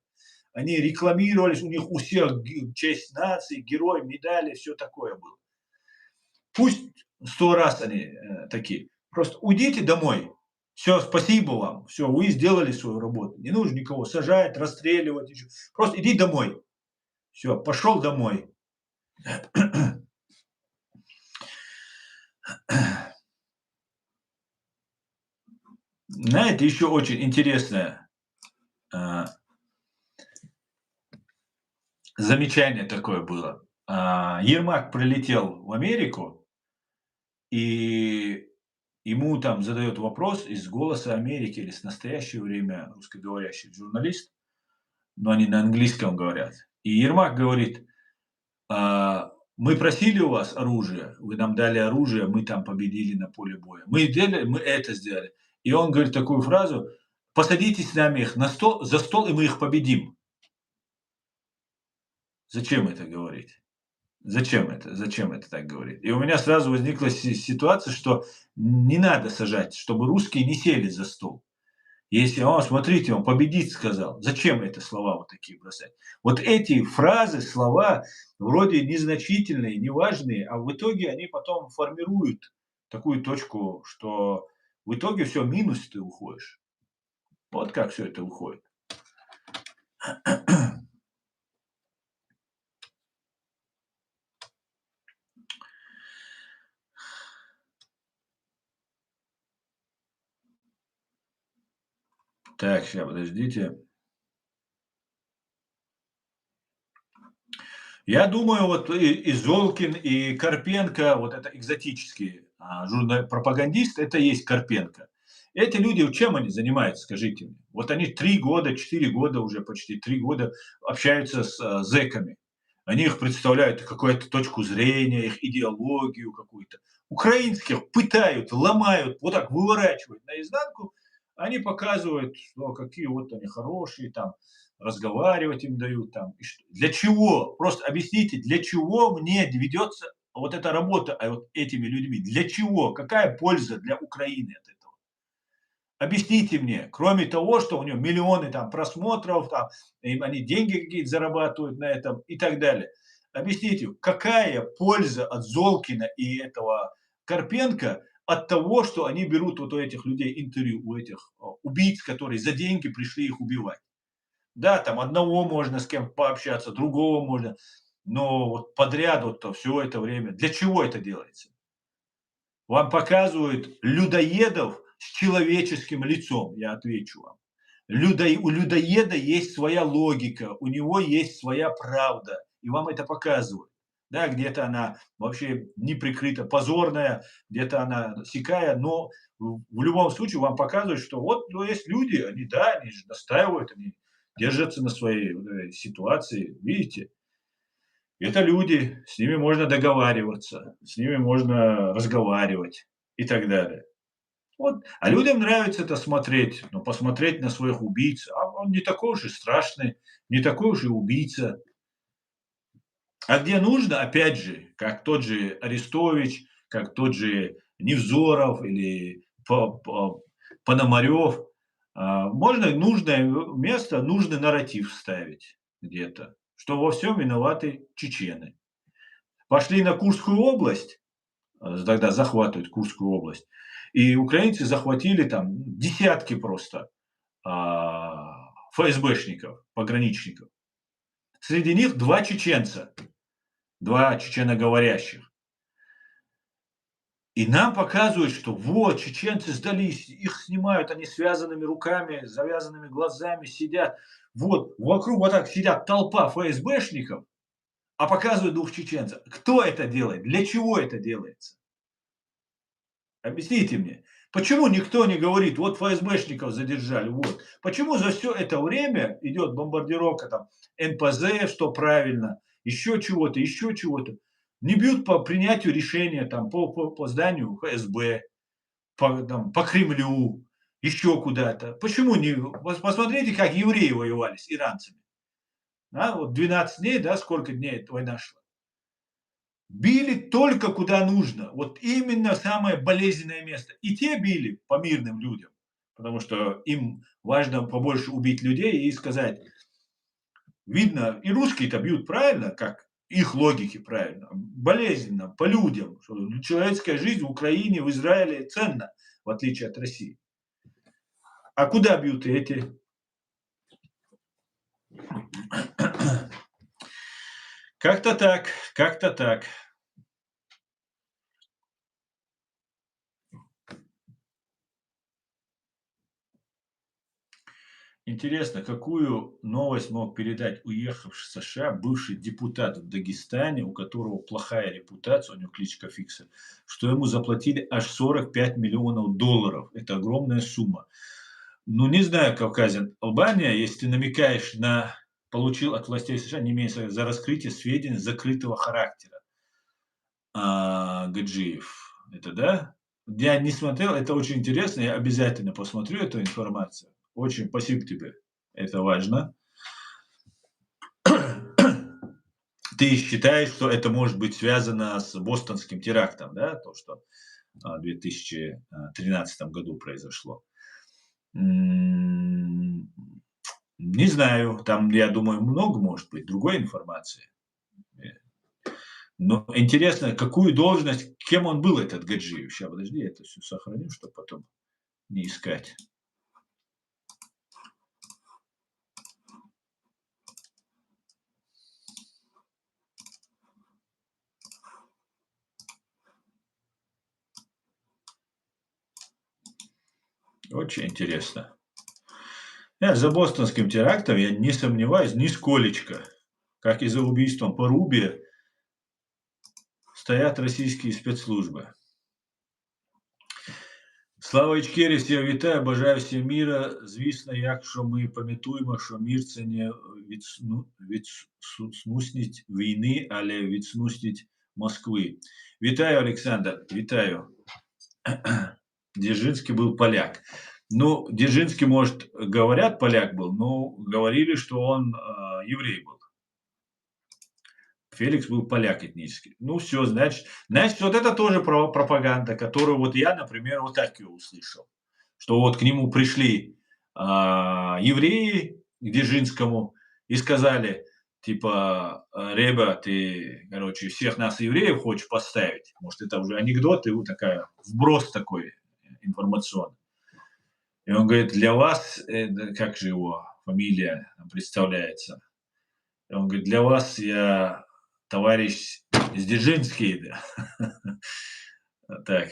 Speaker 1: Они рекламировались, у них у всех честь нации, герой, медали, все такое было. Пусть 100 раз они такие. Просто уйдите домой. Все, спасибо вам. Все, вы сделали свою работу. Не нужно никого сажать, расстреливать. Еще. Просто иди домой. Все, пошел домой. Знаете, еще очень интересное замечание такое было. Ермак прилетел в Америку, и ему там задает вопрос из «Голоса Америки» или с настоящее время русскоговорящий журналист, но они на английском говорят. И Ермак говорит, мы просили у вас оружие, вы нам дали оружие, мы там победили на поле боя. Мы это сделали. И он говорит такую фразу, посадите с нами их за стол, и мы их победим. Зачем это говорить? Зачем это? Зачем это так говорить? И у меня сразу возникла ситуация, что не надо сажать, чтобы русские не сели за стол. Если, о, смотрите, он победит сказал. Зачем это слова вот такие бросать? Вот эти фразы, слова вроде незначительные, неважные, а в итоге они потом формируют такую точку, что в итоге все, минус ты уходишь. Вот как все это уходит. Так, сейчас, подождите. Я думаю, вот и Золкин, и Карпенко, вот это экзотические пропагандисты, это и есть Карпенко. Эти люди, чем они занимаются, скажите мне? Вот они 3 года, 4 года уже, почти 3 года общаются с зэками. Они их представляют, какую-то точку зрения, их идеологию какую-то. Украинских пытают, ломают, вот так выворачивают наизнанку. Они показывают, что какие вот они хорошие, там, разговаривать им дают там. И для чего? Просто объясните, для чего мне ведется вот эта работа вот этими людьми? Для чего? Какая польза для Украины от этого? Объясните мне, кроме того, что у него миллионы там просмотров, там, они деньги какие-то зарабатывают на этом и так далее. Объясните, какая польза от Золкина и этого Карпенко от того, что они берут вот у этих людей интервью, у этих убийц, которые за деньги пришли их убивать? Да, там одного можно с кем пообщаться, другого можно, но вот подряд вот все это время. Для чего это делается? Вам показывают людоедов с человеческим лицом, я отвечу вам. У людоеда есть своя логика, у него есть своя правда, и вам это показывают. Да, где-то она вообще не прикрыта, позорная, где-то она сякая, но в любом случае вам показывают, что вот ну, есть люди, они, да, они же настаивают, они держатся на своей вот этой ситуации, видите? Это люди, с ними можно договариваться, с ними можно разговаривать и так далее. Вот. А людям нравится это смотреть, ну, посмотреть на своих убийц. А он не такой уж и страшный, не такой уж и убийца. А где нужно, опять же, как тот же Арестович, как тот же Невзоров или Пономарев, можно нужное место, нужный нарратив ставить где-то, что во всем виноваты чечены. Пошли на Курскую область, тогда захватывают Курскую область, и украинцы захватили там десятки просто ФСБшников, пограничников. Среди них два чеченца, два чеченоговорящих. И нам показывают, что вот, чеченцы сдались, их снимают, они связанными руками, завязанными глазами сидят. Вот, вокруг вот так сидят толпа ФСБшников, а показывают двух чеченцев. Кто это делает? Для чего это делается? Объясните мне, почему никто не говорит, вот ФСБшников задержали, вот. Почему за все это время идет бомбардировка там НПЗ, что правильно, еще чего-то, еще чего-то. Не бьют по принятию решения там, по зданию ФСБ, по Кремлю, еще куда-то. Почему не... Посмотрите, как евреи воевали с иранцами. А, вот 12 дней, да, сколько дней эта война шла. Били только куда нужно. Вот именно самое болезненное место. И те били по мирным людям, потому что им важно побольше убить людей и сказать, видно, и русские-то бьют правильно, как их логике правильно, болезненно, по людям, что человеческая жизнь в Украине, в Израиле ценна, в отличие от России. А куда бьют эти? Как-то так, как-то так. Интересно, какую новость мог передать уехавший в США бывший депутат в Дагестане, у которого плохая репутация, у него кличка Фикса, что ему заплатили аж 45 миллионов долларов. Это огромная сумма. Ну, не знаю, Кавказин. Албания, если ты намекаешь на получил от властей США не меньше за раскрытие сведений закрытого характера. Гаджиев. Это да? Я не смотрел, это очень интересно, я обязательно посмотрю эту информацию. Очень спасибо тебе, это важно. Ты считаешь, что это может быть связано с бостонским терактом, да, то, что в 2013 году произошло? М, Не знаю, там, я думаю, много может быть другой информации. Э, Но интересно, какую должность, кем он был, этот Гаджиев? Сейчас, подожди, я это все сохраню, чтобы потом не искать. Очень интересно. За бостонским терактом я не сомневаюсь нисколечко. Как и за убийством Порубия стоят российские спецслужбы. Слава Ічкері, всіх вітаю, бажаю всім міра. Звісно, якщо ми пам'ятаємо, що мір це не відсутність війни, але відсутність Москви. Вітаю, Олександр, вітаю. Дзержинский был поляк. Ну, Дзержинский, может, говорят, поляк был, но говорили, что он еврей был. Феликс был поляк этнический. Ну, все, значит, вот это тоже пропаганда, которую вот я, например, вот так ее услышал. Что вот к нему пришли евреи, к Дзержинскому, и сказали, типа, Реба, ты, короче, всех нас евреев хочешь поставить? Может, это уже анекдот, и вот такая, вброс такой информационный. И он говорит, для вас, как же его фамилия представляется? И он говорит, для вас я товарищ Дзержинский. Да. Так.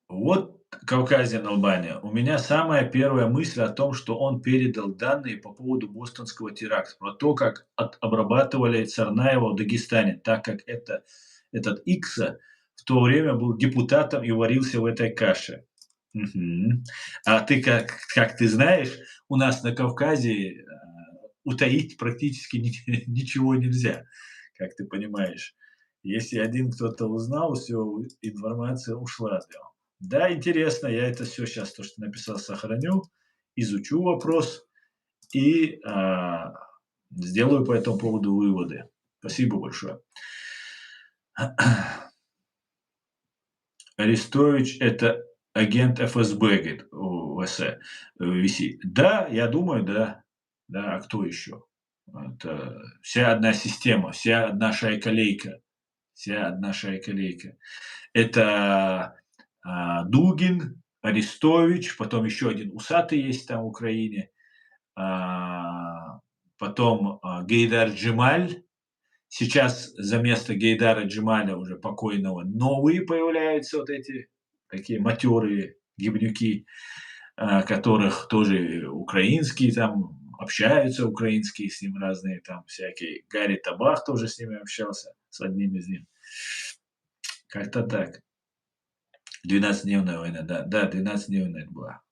Speaker 1: Вот Кавказин, Албания. У меня самая первая мысль о том, что он передал данные по поводу бостонского теракта, про то, как обрабатывали Царнаева в Дагестане, так как этот Икса в то время был депутатом и варился в этой каше. Мгм. А ты, как ты знаешь, у нас на Кавказе утаить практически ничего нельзя, как ты понимаешь. Если один кто-то узнал, все, информация ушла. Да, интересно, я это все сейчас, то, что написал, сохраню, изучу вопрос и сделаю по этому поводу выводы. Спасибо большое. Арестович – это агент ФСБ, говорит, висит. Да, я думаю, да. Да, а кто еще? Это вся одна система, вся одна шайка-лейка. Вся одна шайка-лейка. Это Дугин, Арестович, потом еще один усатый есть там в Украине, потом Гейдар Джемаль. Сейчас за место Гейдара Джемаля уже покойного новые появляются вот эти такие матерые гибнюки, которых тоже украинские там общаются, украинские с ним разные там всякие. Гарри Табах тоже с ними общался, с одним из них. Как-то так. 12-дневная война, да, да, 12-дневная это была.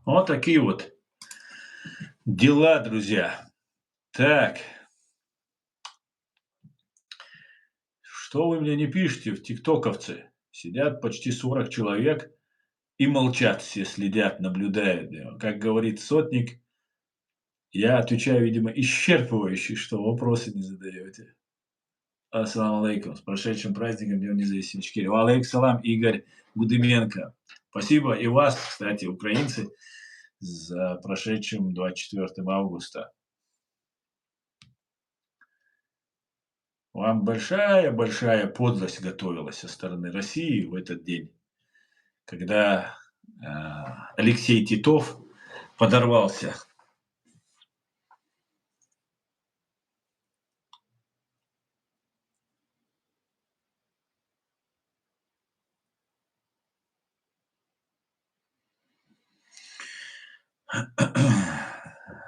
Speaker 1: Вот такие вот дела, друзья. Так, что вы мне не пишете в тиктоковцы? Сидят почти 40 человек и молчат, все следят, наблюдают. Да. Как говорит Сотник, я отвечаю, видимо, исчерпывающе, что вопросы не задаете. Ассаламу алейкум. С прошедшим праздником Днем независимости Ичкерии. Алейкум салам, Игорь Гудыменко. Спасибо и вас, кстати, украинцы, за прошедшим 24 августа. Вам большая-большая подлость готовилась со стороны России в этот день, когда Алексей Титов подорвался.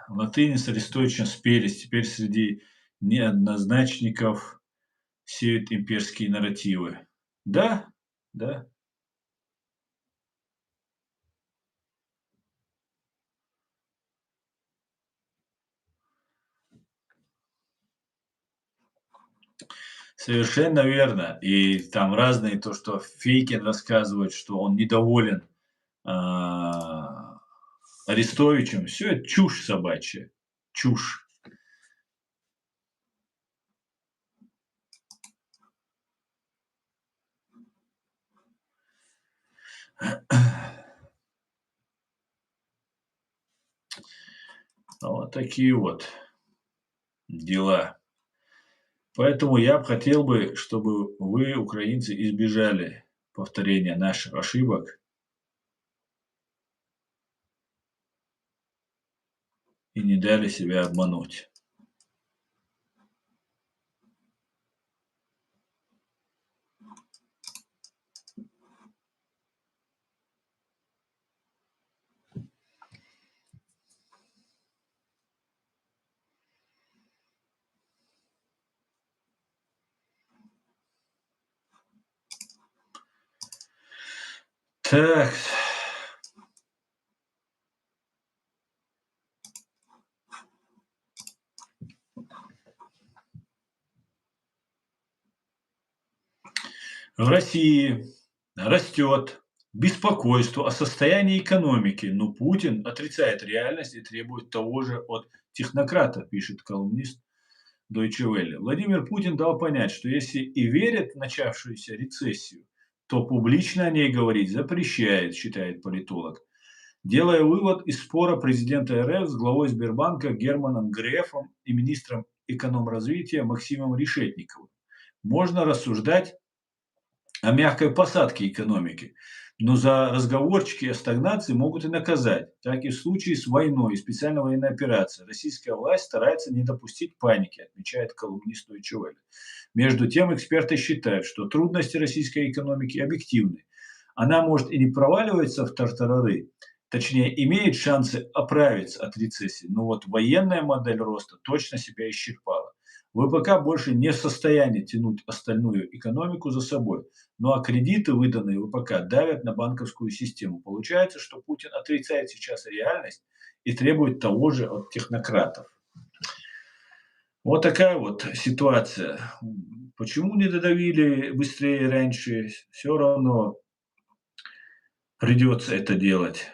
Speaker 1: Латынь с Арестовичем спелись, теперь среди неоднозначников сеют имперские нарративы. Да, да. Совершенно верно. И там разные, то, что Фейкин рассказывает, что он недоволен а, Арестовичем. Все это чушь собачья. Чушь. Вот такие вот дела. Поэтому я бы хотел бы, чтобы вы, украинцы, избежали повторения наших ошибок и не дали себя обмануть. Так, в России растет беспокойство о состоянии экономики, но Путин отрицает реальность и требует того же от технократа, пишет колумнист Deutsche Welle. Владимир Путин дал понять, что если и верит в начавшуюся рецессию, то публично о ней говорить запрещает, считает политолог, делая вывод из спора президента РФ с главой Сбербанка Германом Грефом и министром экономразвития Максимом Решетниковым. Можно рассуждать о мягкой посадке экономики, но за разговорчики о стагнации могут и наказать. Так и в случае с войной и специальной военной операцией. Российская власть старается не допустить паники, отмечает колумнист Deutsche Welle. Между тем, эксперты считают, что трудности российской экономики объективны. Она может и не проваливаться в тартарары, точнее, имеет шансы оправиться от рецессии, но вот военная модель роста точно себя исчерпала. ВПК больше не в состоянии тянуть остальную экономику за собой. Ну а кредиты, выданные ВПК, давят на банковскую систему. Получается, что Путин отрицает сейчас реальность и требует того же от технократов. Вот такая вот ситуация. Почему не додавили быстрее раньше? Все равно придется это делать.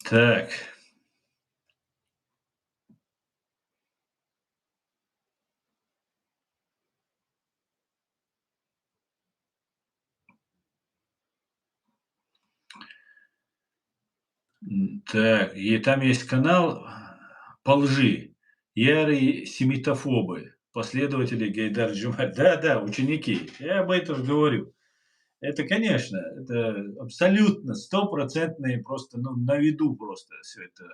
Speaker 1: Так, так, и там есть канал по лжи. Ярые семитофобы, последователи Гайдар Джумаль. Да-да, ученики. Я об этом говорю. Это, конечно, это абсолютно стопроцентные просто, ну, на виду просто все это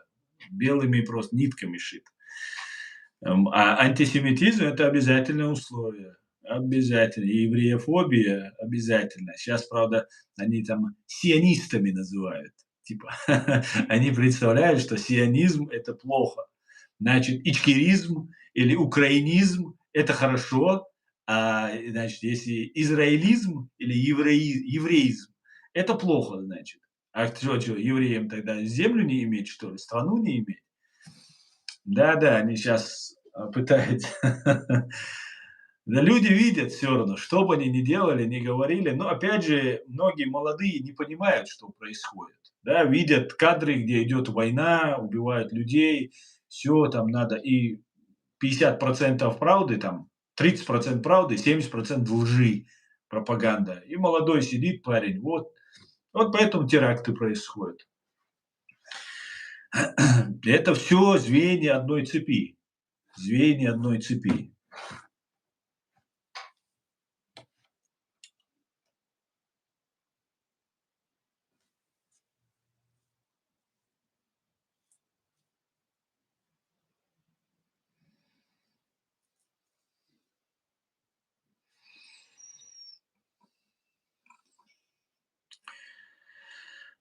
Speaker 1: белыми просто нитками шито. А антисемитизм — это обязательное условие. Обязательно. И евреофобия обязательно. Сейчас, правда, они там сионистами называют. Типа, они представляют, что сионизм — это плохо. Значит, ичкеризм или украинизм — это хорошо, а, значит, если израилизм или евреизм — это плохо, значит. А что, евреям тогда землю не иметь, что ли, страну не иметь? Да-да, они сейчас пытаются. Да люди видят все равно, что бы они ни делали, ни говорили. Но опять же, многие молодые не понимают, что происходит. да, видят кадры, где идет война, убивают людей, все там надо, и 50% правды, там 30% правды, 70% лжи, пропаганда. И молодой сидит парень, вот поэтому теракты происходят. Это все звенья одной цепи. Звенья одной цепи.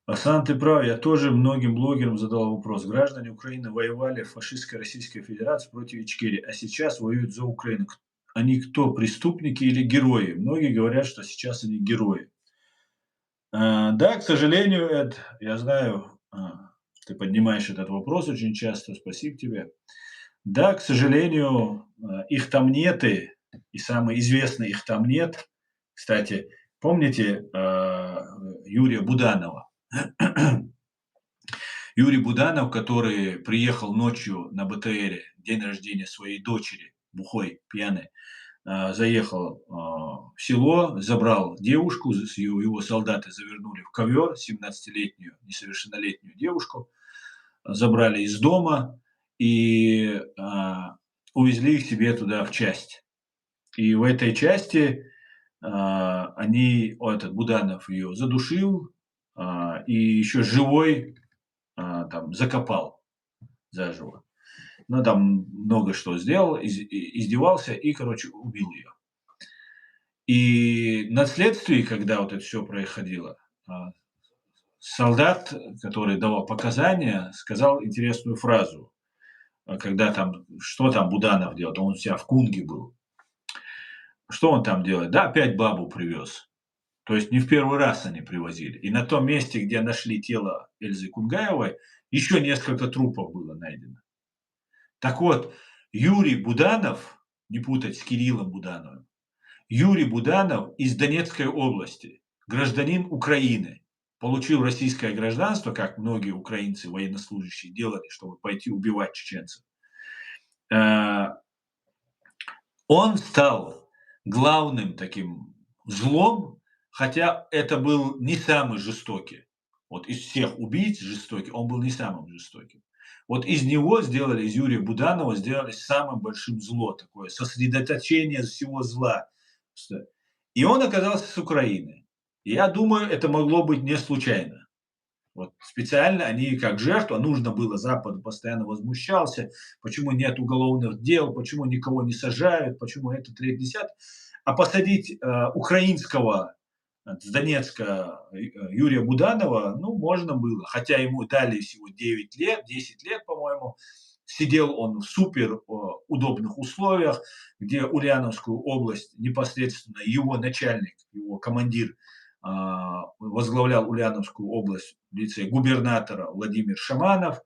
Speaker 1: Асан, ты прав, я тоже многим блогерам задал вопрос. Граждане Украины воевали в фашистской Российской Федерации против Ичкерии, а сейчас воюют за Украину. Они кто, преступники или герои? Многие говорят, что сейчас они герои. Да, к сожалению, я знаю, ты поднимаешь этот вопрос очень часто, спасибо тебе. Да, к сожалению, их там нет, и самый известный их там нет. Кстати, помните Юрия Буданова? Юрий Буданов, который приехал ночью на БТРе, день рождения своей дочери, бухой, пьяный, заехал в село, забрал девушку, его солдаты завернули в ковер, 17-летнюю несовершеннолетнюю девушку, забрали из дома и увезли их себе туда в часть. И в этой части этот Буданов ее задушил и еще живой там закопал заживо. Ну, там много что сделал, издевался и, короче, убил ее. И на следствии, когда вот это все происходило, солдат, который давал показания, сказал интересную фразу. Когда там, что там Буданов делает? Он у себя в Кунге был. Что он там делает? Да, опять бабу привез. То есть не в первый раз они привозили. И на том месте, где нашли тело Эльзы Кунгаевой, еще несколько трупов было найдено. Так вот, Юрий Буданов, не путать с Кириллом Будановым, Юрий Буданов из Донецкой области, гражданин Украины, получил российское гражданство, как многие украинцы, военнослужащие, делали, чтобы пойти убивать чеченцев. Он стал главным таким злом, хотя это был не самый жестокий. Вот из всех убийц жестокий, он был не самым жестоким. Вот из него сделали, из Юрия Буданова сделали самым большим зло, такое сосредоточение всего зла. И он оказался с Украины. И я думаю, это могло быть не случайно. Вот специально они как жертва, нужно было, Запад постоянно возмущался, почему нет уголовных дел, почему никого не сажают, почему это, третье, десятое. А посадить украинского с Донецка Юрия Буданова, ну, можно было. Хотя ему дали всего 9 лет, 10 лет, по-моему. Сидел он в супер удобных условиях, где Ульяновскую область непосредственно его начальник, его командир возглавлял Ульяновскую область в лице губернатора Владимир Шаманов.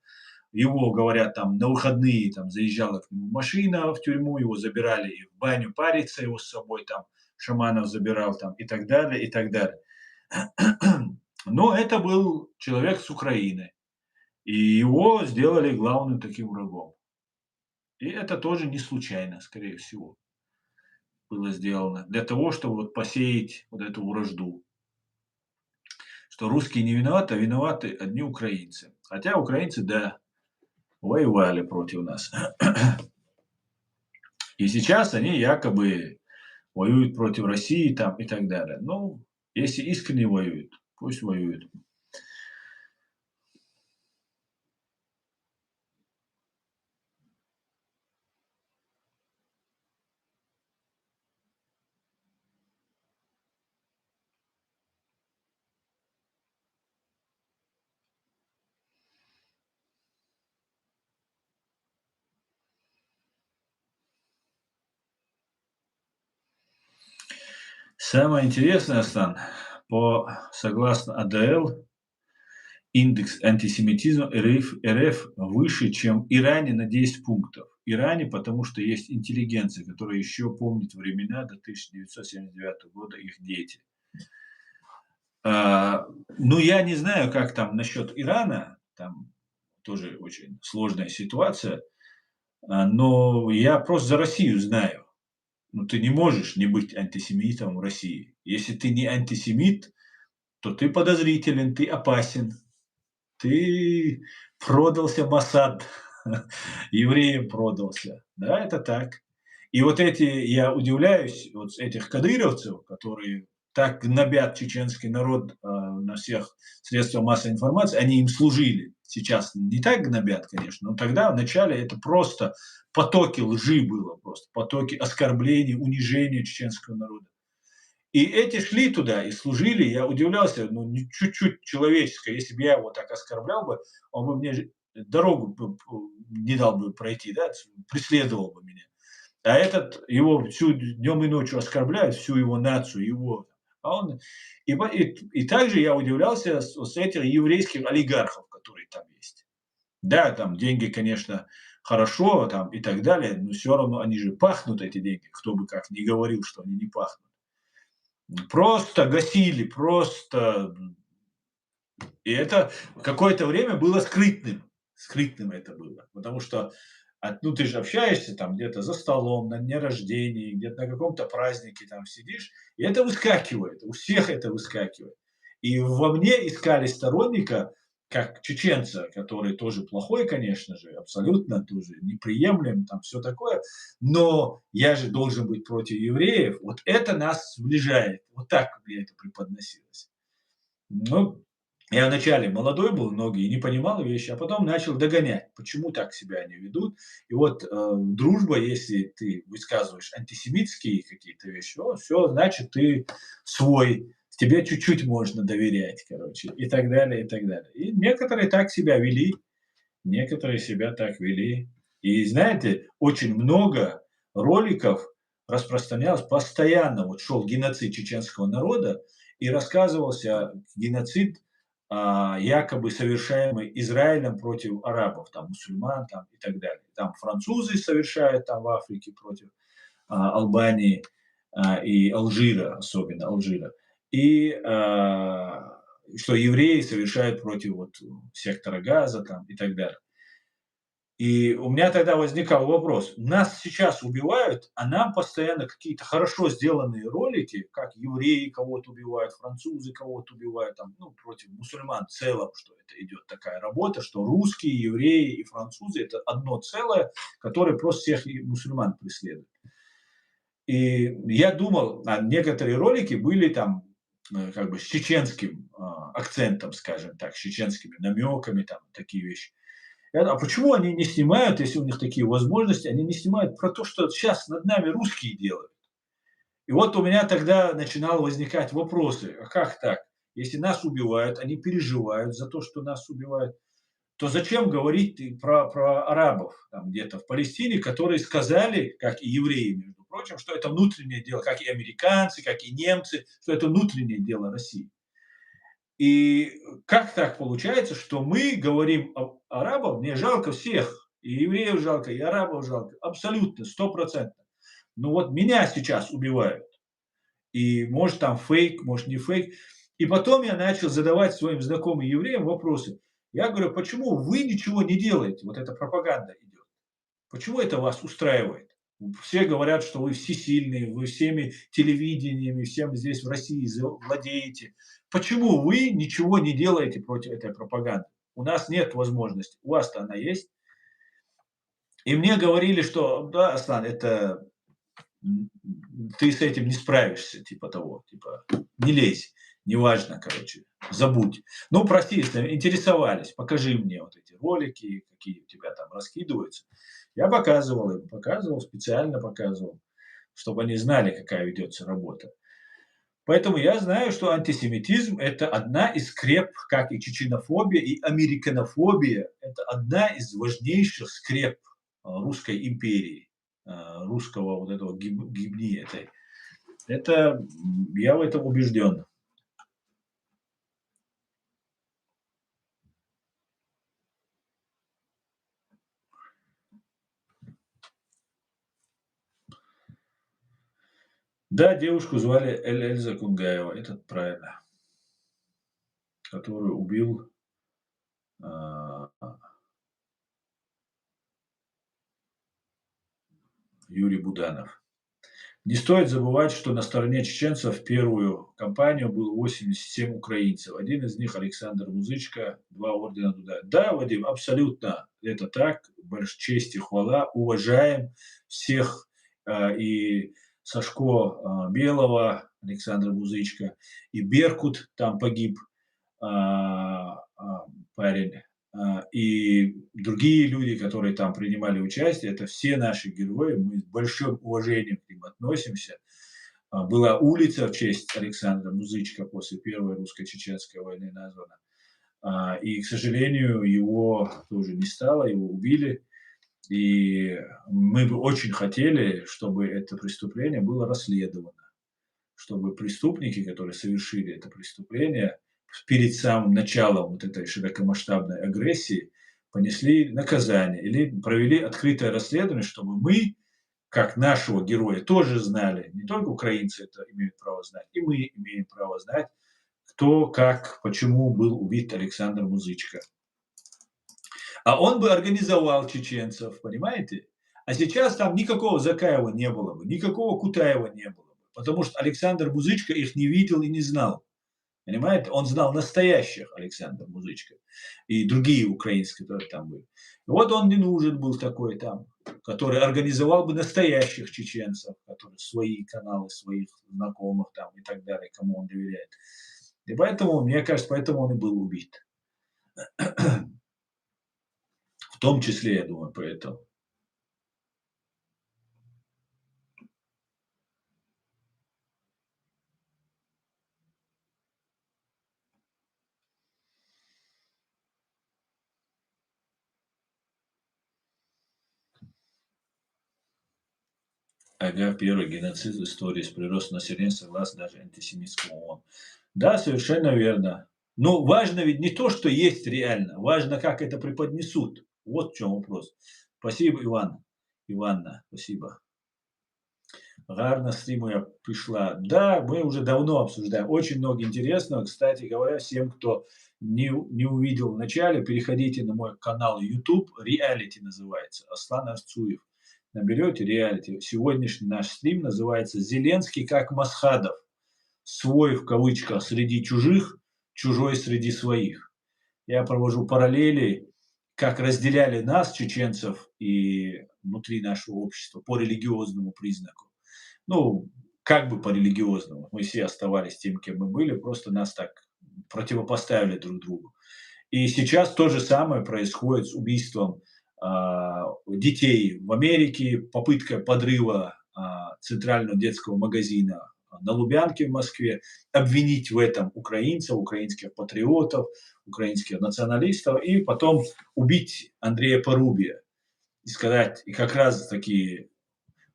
Speaker 1: Его, говорят, там на выходные там заезжала к нему машина в тюрьму, его забирали и в баню париться его с собой там Шаманов забирал там и так далее, и так далее. Но это был человек с Украины, и его сделали главным таким врагом. И это тоже не случайно, скорее всего, было сделано для того, чтобы вот посеять вот эту вражду. Что русские не виноваты, а виноваты одни украинцы. Хотя украинцы, да, воевали против нас. И сейчас они якобы воюют против России там и так далее. Ну, если искренне воюют, пусть воюют. Самое интересное, Астан, согласно АДЛ, индекс антисемитизма РФ выше, чем в Иране на 10 пунктов. В Иране, потому что есть интеллигенция, которая еще помнит времена до 1979 года, их дети. Ну, я не знаю, как там насчет Ирана, там тоже очень сложная ситуация, но я просто за Россию знаю. Ну, ты не можешь не быть антисемитом в России. Если ты не антисемит, то ты подозрителен, ты опасен, ты продался Моссад, евреям продался. Да, это так. И вот эти, я удивляюсь, вот с этих кадыровцев, которые так гнобят чеченский народ на всех средствах массовой информации, они им служили. Сейчас не так гнобят, конечно, но тогда в начале это просто потоки лжи было, просто потоки оскорблений, унижения чеченского народа. И эти шли туда и служили. Я удивлялся, ну, чуть-чуть человеческое. Если бы я его так оскорблял бы, он бы мне дорогу не дал бы пройти, да, преследовал бы меня. А этот его всю днем и ночью оскорбляет, всю его нацию, его. А он, и также я удивлялся с этих еврейских олигархов, которые там есть. Да, там деньги, конечно, хорошо там и так далее, но все равно они же пахнут, эти деньги. Кто бы как ни говорил, что они не пахнут. Просто гасили, просто. И это какое-то время было скрытным. Скрытным это было. Потому что, ну, ты же общаешься там где-то за столом, на дне рождения, где-то на каком-то празднике там сидишь, и это выскакивает. У всех это выскакивает. И во мне искали сторонника, как чеченца, который тоже плохой, конечно же, абсолютно тоже неприемлем, там все такое, но я же должен быть против евреев. Вот это нас сближает. Вот так мне это преподносилось. Ну, я вначале молодой был, многие не понимал вещи, а потом начал догонять, почему так себя они ведут. И вот дружба, если ты высказываешь антисемитские какие-то вещи, все, значит, ты свой, тебе чуть-чуть можно доверять, короче, и так далее, и так далее. И некоторые так себя вели, некоторые себя так вели. И знаете, очень много роликов распространялось постоянно. Вот шел геноцид чеченского народа, и рассказывался геноцид, якобы совершаемый Израилем против арабов, там, мусульман там, и так далее. Там французы совершают там в Африке против Албании и Алжира, особенно Алжира. И что евреи совершают против вот, сектора Газа там, и так далее. И у меня тогда возникал вопрос: нас сейчас убивают, а нам постоянно какие-то хорошо сделанные ролики, как евреи кого-то убивают, французы кого-то убивают, там, ну, против мусульман в целом, что это идет такая работа, что русские, евреи и французы – это одно целое, которое просто всех мусульман преследует. И я думал, некоторые ролики были там как бы с чеченским акцентом, скажем так, с чеченскими намеками, там такие вещи. А почему они не снимают, если у них такие возможности, они не снимают про то, что сейчас над нами русские делают? И вот у меня тогда начинало возникать вопросы: а как так? Если нас убивают, они переживают за то, что нас убивают, то зачем говорить про арабов там где-то в Палестине, которые сказали, как и евреи, между прочим, что это внутреннее дело, как и американцы, как и немцы, что это внутреннее дело России. И как так получается, что мы говорим арабам, мне жалко всех, и евреев жалко, и арабов жалко, абсолютно, стопроцентно. Но вот меня сейчас убивают, и может там фейк, может не фейк. И потом я начал задавать своим знакомым евреям вопросы. Я говорю: почему вы ничего не делаете? Вот эта пропаганда идет. Почему это вас устраивает? Все говорят, что вы всесильные, вы всеми телевидениями, всем здесь в России владеете. Почему вы ничего не делаете против этой пропаганды? У нас нет возможности, у вас-то она есть. И мне говорили, что да, Аслан, это ты с этим не справишься, типа того, типа не лезь, неважно, короче, забудь. Ну, прости, если интересовались, покажи мне вот эти ролики, какие у тебя там раскидываются. Я показывал им, показывал, специально показывал, чтобы они знали, какая ведется работа. Поэтому я знаю, что антисемитизм – это одна из скреп, как и чеченофобия, и американофобия – это одна из важнейших скреп русской империи, русского вот этого гибни этой. Это, я в этом убежден. Да, девушку звали Эльза Кунгаева, это правильно. который убил а, Юрий Буданов. Не стоит забывать, что на стороне чеченцев в первую кампанию было 87 украинцев. Один из них Александр Музычка, 2 ордена туда. Да, Вадим, абсолютно это так. Честь и хвала. Уважаем всех. И Сашко Белого, Александр Музычка, и Беркут там погиб, парень. И другие люди, которые там принимали участие, это все наши герои, мы с большим уважением к ним относимся. Была улица в честь Александра Музычка после Первой русско-чеченской войны названа. И, к сожалению, его тоже не стало, его убили. И мы бы очень хотели, чтобы это преступление было расследовано, чтобы преступники, которые совершили это преступление, перед самым началом вот этой широкомасштабной агрессии понесли наказание или провели открытое расследование, чтобы мы, как нашего героя, тоже знали, не только украинцы это имеют право знать, и мы имеем право знать, кто, как, почему был убит Александр Музычка. А он бы организовал чеченцев, понимаете? А сейчас там никакого Закаева не было бы, никакого Кутаева не было бы, потому что Александр Музычка их не видел и не знал. Понимаете? Он знал настоящих Александр Музычка и другие украинские, которые там были. И вот он не нужен был такой там, который организовал бы настоящих чеченцев, которые свои каналы, своих знакомых там и так далее, кому он доверяет. И поэтому, мне кажется, поэтому он и был убит. В том числе, я думаю, поэтому. Ага, первый геноцид в истории с приростом населения согласно даже антисемитскому ООН. Да, совершенно верно. Но важно ведь не то, что есть реально, важно, как это преподнесут. Вот в чем вопрос. Спасибо, Иван. Иванна, спасибо. Гарна стримуя пришла. Да, мы уже давно обсуждаем. Очень много интересного. Кстати говоря, всем, кто не увидел в начале, переходите на мой канал YouTube. Реалити называется. Аслан Арцуев. Наберете реалити. Сегодняшний наш стрим называется «Зеленский как Масхадов. Свой в кавычках среди чужих, чужой среди своих». Я провожу параллели, как разделяли нас, чеченцев, и внутри нашего общества по религиозному признаку. Ну, как бы по религиозному. Мы все оставались тем, кем мы были, просто нас так противопоставили друг другу. И сейчас то же самое происходит с убийством детей в Америке, попытка подрыва центрального детского магазина на Лубянке в Москве, обвинить в этом украинцев, украинских патриотов, украинских националистов, и потом убить Андрея Порубия. И сказать, и как раз такие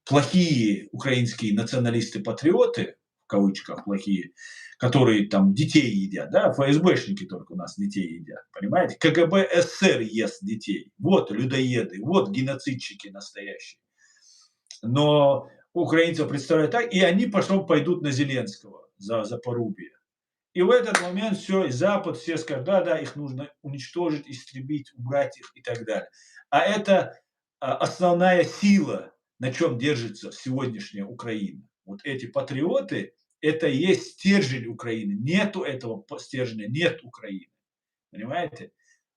Speaker 1: плохие украинские националисты-патриоты, в кавычках плохие, которые там детей едят, да, ФСБшники только у нас детей едят, понимаете? КГБ СССР ест детей. Вот людоеды, вот геноцидщики настоящие. Но украинцев представляют так, и они потом пойдут на Зеленского за Порубия. И в этот момент все, и Запад, все скажут, да, их нужно уничтожить, истребить, убрать их и так далее. А это основная сила, на чем держится сегодняшняя Украина. Вот эти патриоты, это и есть стержень Украины. Нету этого стержня, нет Украины. Понимаете?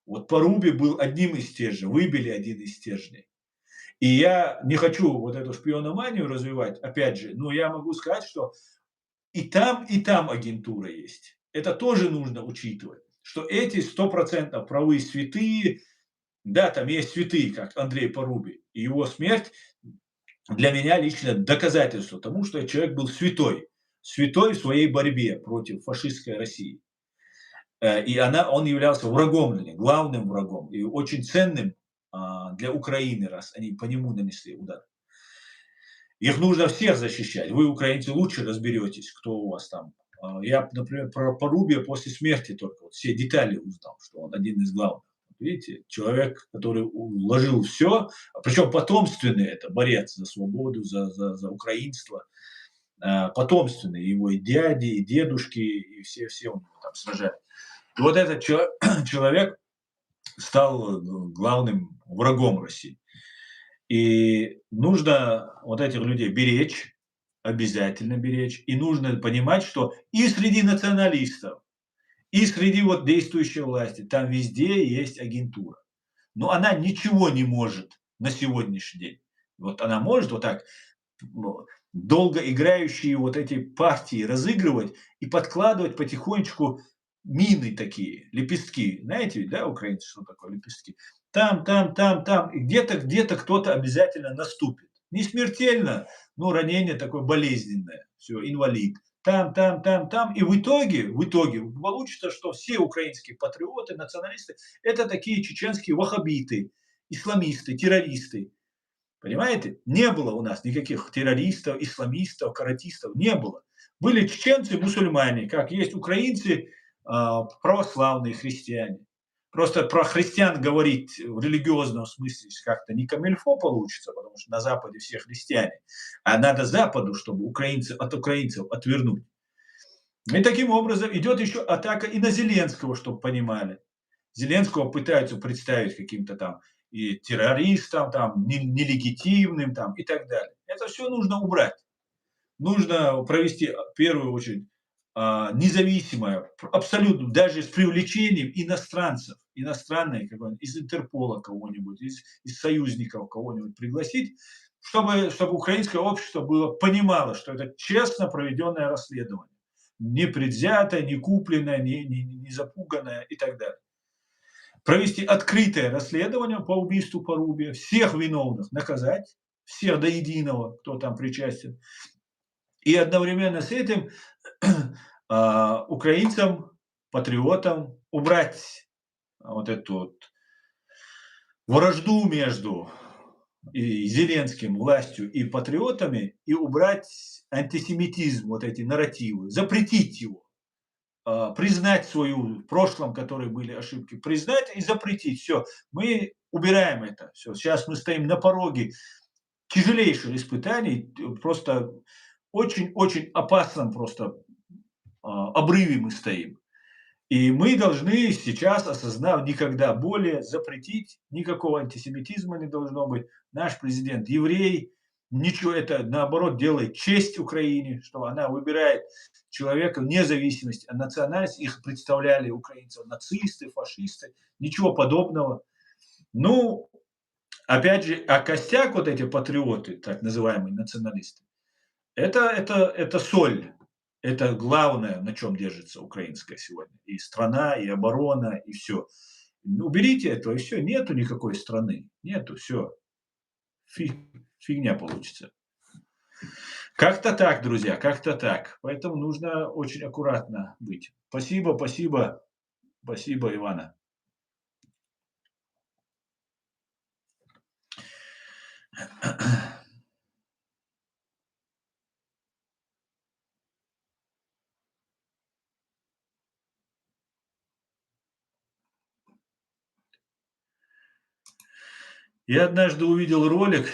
Speaker 1: Вот Порубий был одним из стержней, выбили один из стержней. И я не хочу вот эту шпиономанию развивать, опять же, но я могу сказать, что и там агентура есть. Это тоже нужно учитывать, что эти 100% правые святые, да, там есть святые, как Андрей Порубий, и его смерть для меня лично доказательство тому, что человек был святой, святой в своей борьбе против фашистской России. И он являлся врагом для них, главным врагом, и очень ценным для Украины, раз они по нему нанесли удар. Их нужно всех защищать. Вы, украинцы, лучше разберетесь, кто у вас там. Я, например, про Порубия после смерти только вот все детали узнал, что он один из главных. Видите, человек, который вложил все, причем потомственный это, борец за свободу, за украинство, потомственный, его и дяди, и дедушки, и все у него там сражались. И вот этот человек стал главным врагом России. И нужно вот этих людей беречь, обязательно беречь. И нужно понимать, что и среди националистов, и среди вот действующей власти, там везде есть агентура. Но она ничего не может на сегодняшний день. Вот она может вот так ну, долго играющие вот эти партии разыгрывать и подкладывать потихонечку мины такие, лепестки. Знаете, да, украинцы, что такое лепестки? Там, и где-то кто-то обязательно наступит. Не смертельно, но ранение такое болезненное. Все, инвалид. Там. И в итоге получится, что все украинские патриоты, националисты, это такие чеченские ваххабиты, исламисты, террористы. Понимаете? Не было у нас никаких террористов, исламистов, каратистов. Не было. Были чеченцы, мусульмане, как есть украинцы, православные христиане. Просто про христиан говорить в религиозном смысле как-то не камильфо получится, потому что на Западе все христиане. А надо Западу, чтобы от украинцев отвернуть. И таким образом идет еще атака и на Зеленского, чтобы понимали. Зеленского пытаются представить каким-то там и террористом, там, нелегитимным там, и так далее. Это все нужно убрать. Нужно провести в первую очередь независимое, абсолютно, даже с привлечением иностранцев, иностранные, из Интерпола кого-нибудь, из союзников кого-нибудь пригласить, чтобы украинское общество понимало, что это честно проведенное расследование. Не предвзятое, не купленное, не запуганное и так далее. Провести открытое расследование по убийству Порубия, всех виновных наказать, всех до единого, кто там причастен. И одновременно с этим украинцам, патриотам убрать вот эту вот вражду между и Зеленским, властью и патриотами, и убрать антисемитизм, вот эти нарративы, запретить его. Признать свою в прошлом, которые были ошибки, признать и запретить. Все, мы убираем это. Все, сейчас мы стоим на пороге тяжелейших испытаний, просто очень-очень опасном просто обрыве мы стоим. И мы должны сейчас, осознав никогда более, запретить, никакого антисемитизма не должно быть. Наш президент еврей, ничего это, наоборот, делает честь Украине, что она выбирает человека вне зависимости от национальности. Их представляли украинцев нацисты, фашисты, ничего подобного. Ну, опять же, а костяк вот эти патриоты, так называемые националисты, это соль. Это главное, на чем держится украинская сегодня. И страна, и оборона, и все. Уберите это, и все. Нету никакой страны. Нету, все. Фигня получится. Как-то так, друзья, как-то так. Поэтому нужно очень аккуратно быть. Спасибо, Ивана. Я однажды увидел ролик,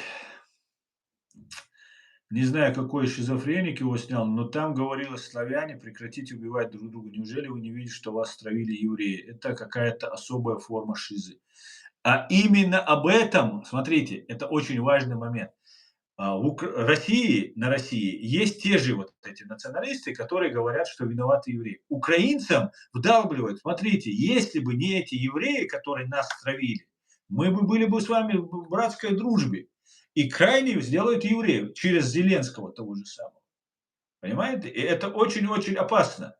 Speaker 1: не знаю, какой шизофреник его снял, но там говорилось: славяне, прекратите убивать друг друга. Неужели вы не видите, что вас стравили евреи? Это какая-то особая форма шизы. А именно об этом, смотрите, это очень важный момент. На России есть те же вот эти националисты, которые говорят, что виноваты евреи. Украинцам вдалбливают: смотрите, если бы не эти евреи, которые нас стравили, мы бы были бы с вами в братской дружбе. И крайне сделают евреев через Зеленского того же самого. Понимаете? И это очень-очень опасно.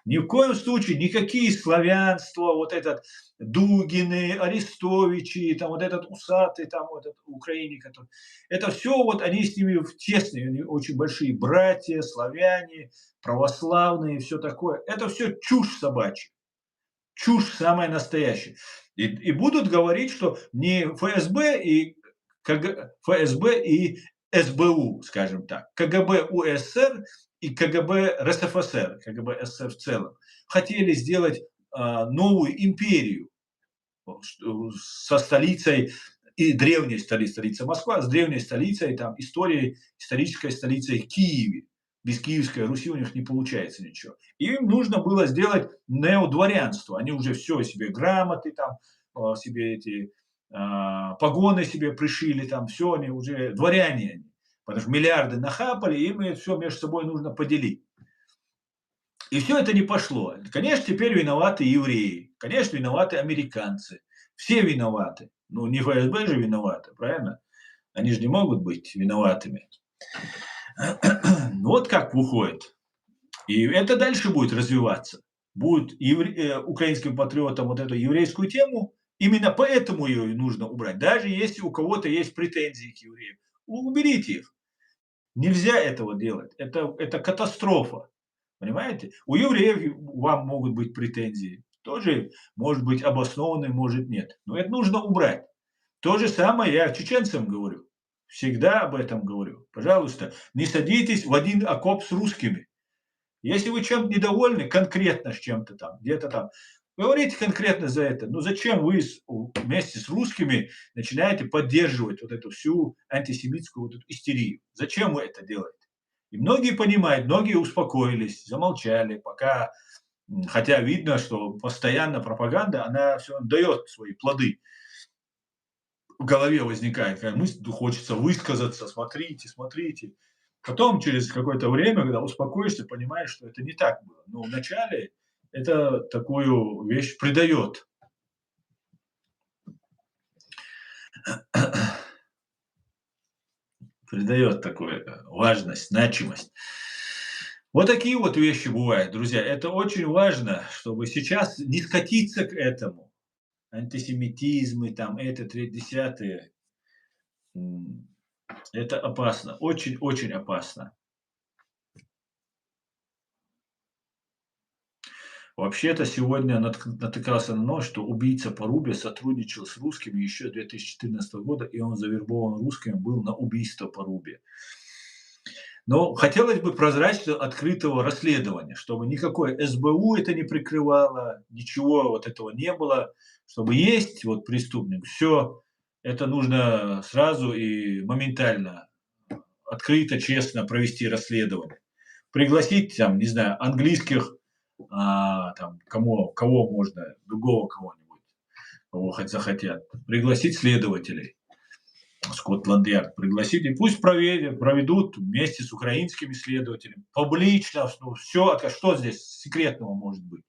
Speaker 1: Ни в коем случае никакие славянства, вот этот Дугины, Арестовичи, там вот этот усатый, там вот этот в Украине, который, это все вот они с ними в тесные, они очень большие братья, славяне, православные, все такое. Это все чушь собачья, чушь самая настоящая. И будут говорить, что не ФСБ и ФСБ и СБУ, скажем так, КГБ УССР и КГБ РСФСР, КГБ СССР в целом, хотели сделать новую империю со столицей и древней столицей, столица Москва, с древней столицей, там, исторической столицей Киеве. Без Киевской Руси у них не получается ничего. И им нужно было сделать неодворянство. Они уже все себе грамоты там, себе эти погоны себе пришили, там все, они уже дворяне. Они. Потому что миллиарды нахапали, им это все между собой нужно поделить. И все это не пошло. Конечно, теперь виноваты евреи, конечно, виноваты американцы. Все виноваты. Ну, не ФСБ же виноваты, правильно? Они же не могут быть виноватыми. Вот как выходит. И это дальше будет развиваться. Будет украинским патриотам вот эту еврейскую тему, именно поэтому ее и нужно убрать. Даже если у кого-то есть претензии к евреям, уберите их. Нельзя этого делать. Это катастрофа. Понимаете? У евреев вам могут быть претензии. Тоже может быть обоснованные, может нет. Но это нужно убрать. То же самое я чеченцам говорю. Всегда об этом говорю. Пожалуйста, не садитесь в один окоп с русскими. Если вы чем-то недовольны, конкретно с чем-то там, где-то там, говорите конкретно за это. Ну зачем вы вместе с русскими начинаете поддерживать вот эту всю антисемитскую вот эту истерию? Зачем вы это делаете? И многие понимают, многие успокоились, замолчали, пока, хотя видно, что постоянно пропаганда, она все дает свои плоды. В голове возникает какая мысль, хочется высказаться, смотрите, смотрите. Потом, через какое-то время, когда успокоишься, понимаешь, что это не так было. Но вначале это такую вещь придает. Придает такую важность, значимость. Вот такие вот вещи бывают, друзья. Это очень важно, чтобы сейчас не скатиться к этому. Антисемитизм и там это, третье, десятое. Это опасно, очень-очень опасно. Вообще-то сегодня натыкался на нож, что убийца Порубия сотрудничал с русскими еще 2014 года, и он завербован русскими был на убийство Порубия. Но хотелось бы прозрачного, открытого расследования, чтобы никакое СБУ это не прикрывало, ничего вот этого не было, чтобы есть вот преступник, все это нужно сразу и моментально, открыто, честно провести расследование. Пригласить там, не знаю, английских, там, кого можно, другого кого-нибудь, кого хоть захотят, пригласить следователей, Скотланд-Ярд пригласить, и пусть проведут вместе с украинскими следователями, публично, ну, все, что здесь секретного может быть?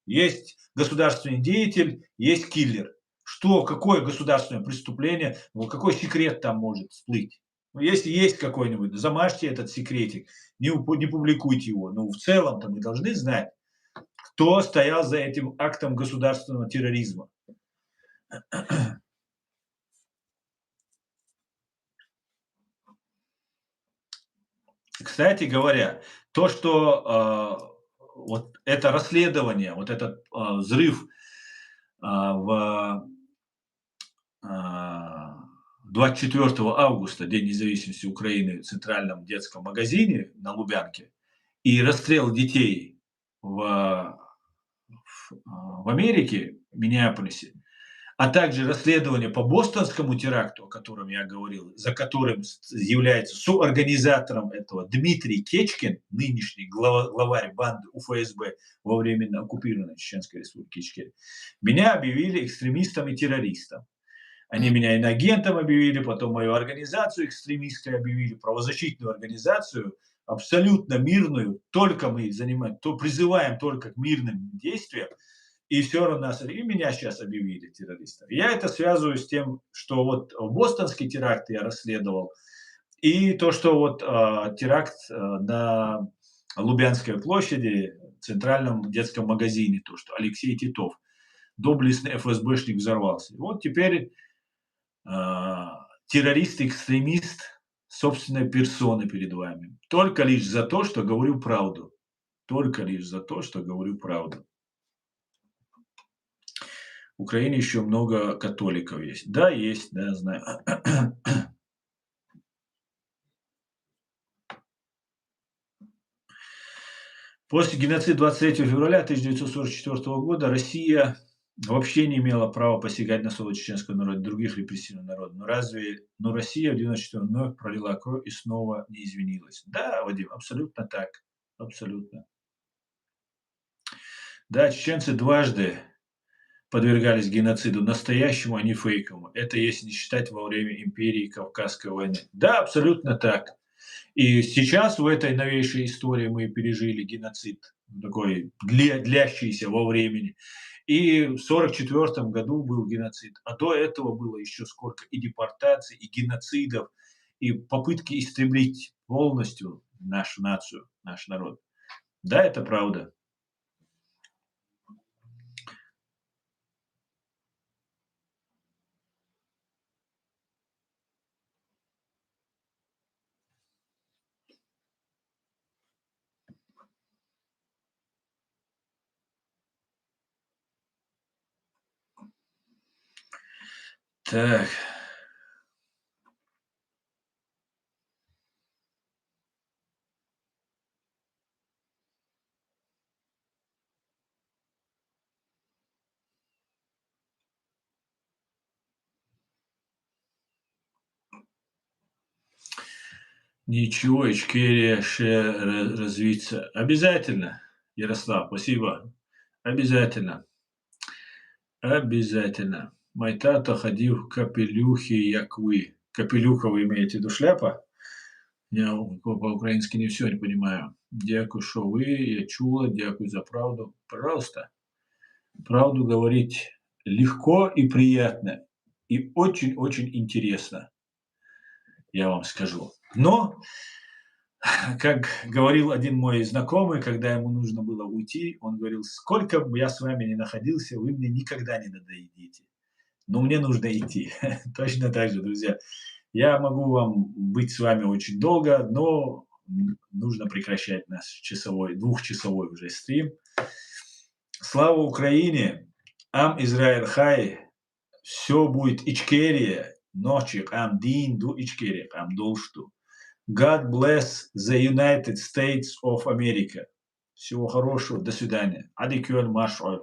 Speaker 1: Есть государственный деятель, есть киллер. Что, какое государственное преступление, ну, какой секрет там может всплыть? Ну, если есть какой-нибудь, замажьте этот секретик, не публикуйте его. Но в целом-то мы должны знать, кто стоял за этим актом государственного терроризма. Кстати говоря, то, что вот это расследование, вот этот взрыв в 24 августа, День независимости Украины, в Центральном детском магазине на Лубянке, и расстрел детей в Америке, в Миннеаполисе, а также расследование по бостонскому теракту, о котором я говорил, за которым является соорганизатором этого Дмитрий Кечкин, нынешний главарь банды УФСБ во временно оккупированной Чеченской республики Ичкерия, меня объявили экстремистом и террористом. Они меня иноагентом объявили, потом мою организацию экстремистской объявили, правозащитную организацию, абсолютно мирную, только мы занимаем, то призываем только к мирным действиям, и все равно нас, и меня сейчас объявили террористом. Я это связываю с тем, что вот бостонский теракт я расследовал, и то, что вот теракт на Лубянской площади, в центральном детском магазине, то, что Алексей Титов, доблестный ФСБшник, взорвался. И вот теперь террорист-экстремист собственной персоны перед вами. Только лишь за то, что говорю правду. Только лишь за то, что говорю правду. В Украине еще много католиков есть. Да, есть, да, знаю. После геноцида 23 февраля 1944 года Россия вообще не имела права посягать на слово чеченского народа, других репрессивных народов. Но Россия в 94 вновь пролила кровь и снова не извинилась. Да, Вадим, абсолютно так. Абсолютно. Да, чеченцы дважды подвергались геноциду, настоящему, а не фейковому. Это если не считать во время империи Кавказской войны. Да, абсолютно так. И сейчас в этой новейшей истории мы пережили геноцид, такой длящийся во времени. И в 1944 году был геноцид, а до этого было еще сколько и депортаций, и геноцидов, и попытки истреблить полностью нашу нацию, наш народ. Да, это правда. Так, ничего, Ичкерия развиться. Обязательно, Ярослав, спасибо. Обязательно. Обязательно. Мой тато ходил в капелюхе, як вы. Капелюха вы имеете в виду шляпа? Я по-украински не все не понимаю. Дякую, что вы, я чула, дякую за правду. Пожалуйста, правду говорить легко и приятно, и очень-очень интересно, я вам скажу. Но, как говорил один мой знакомый, когда ему нужно было уйти, он говорил: "Сколько бы я с вами ни находился, вы мне никогда не надоедите". Но мне нужно идти. Точно так же, друзья. Я могу вам быть с вами очень долго, но нужно прекращать наш двухчасовой уже стрим. Слава Украине! Ам Израиль Хай! Все будет Ичкерия, ночи, ам дин ду Ичкерия, ам долшту. God bless the United States of America. Всего хорошего, до свидания. Адикюэль Машоль.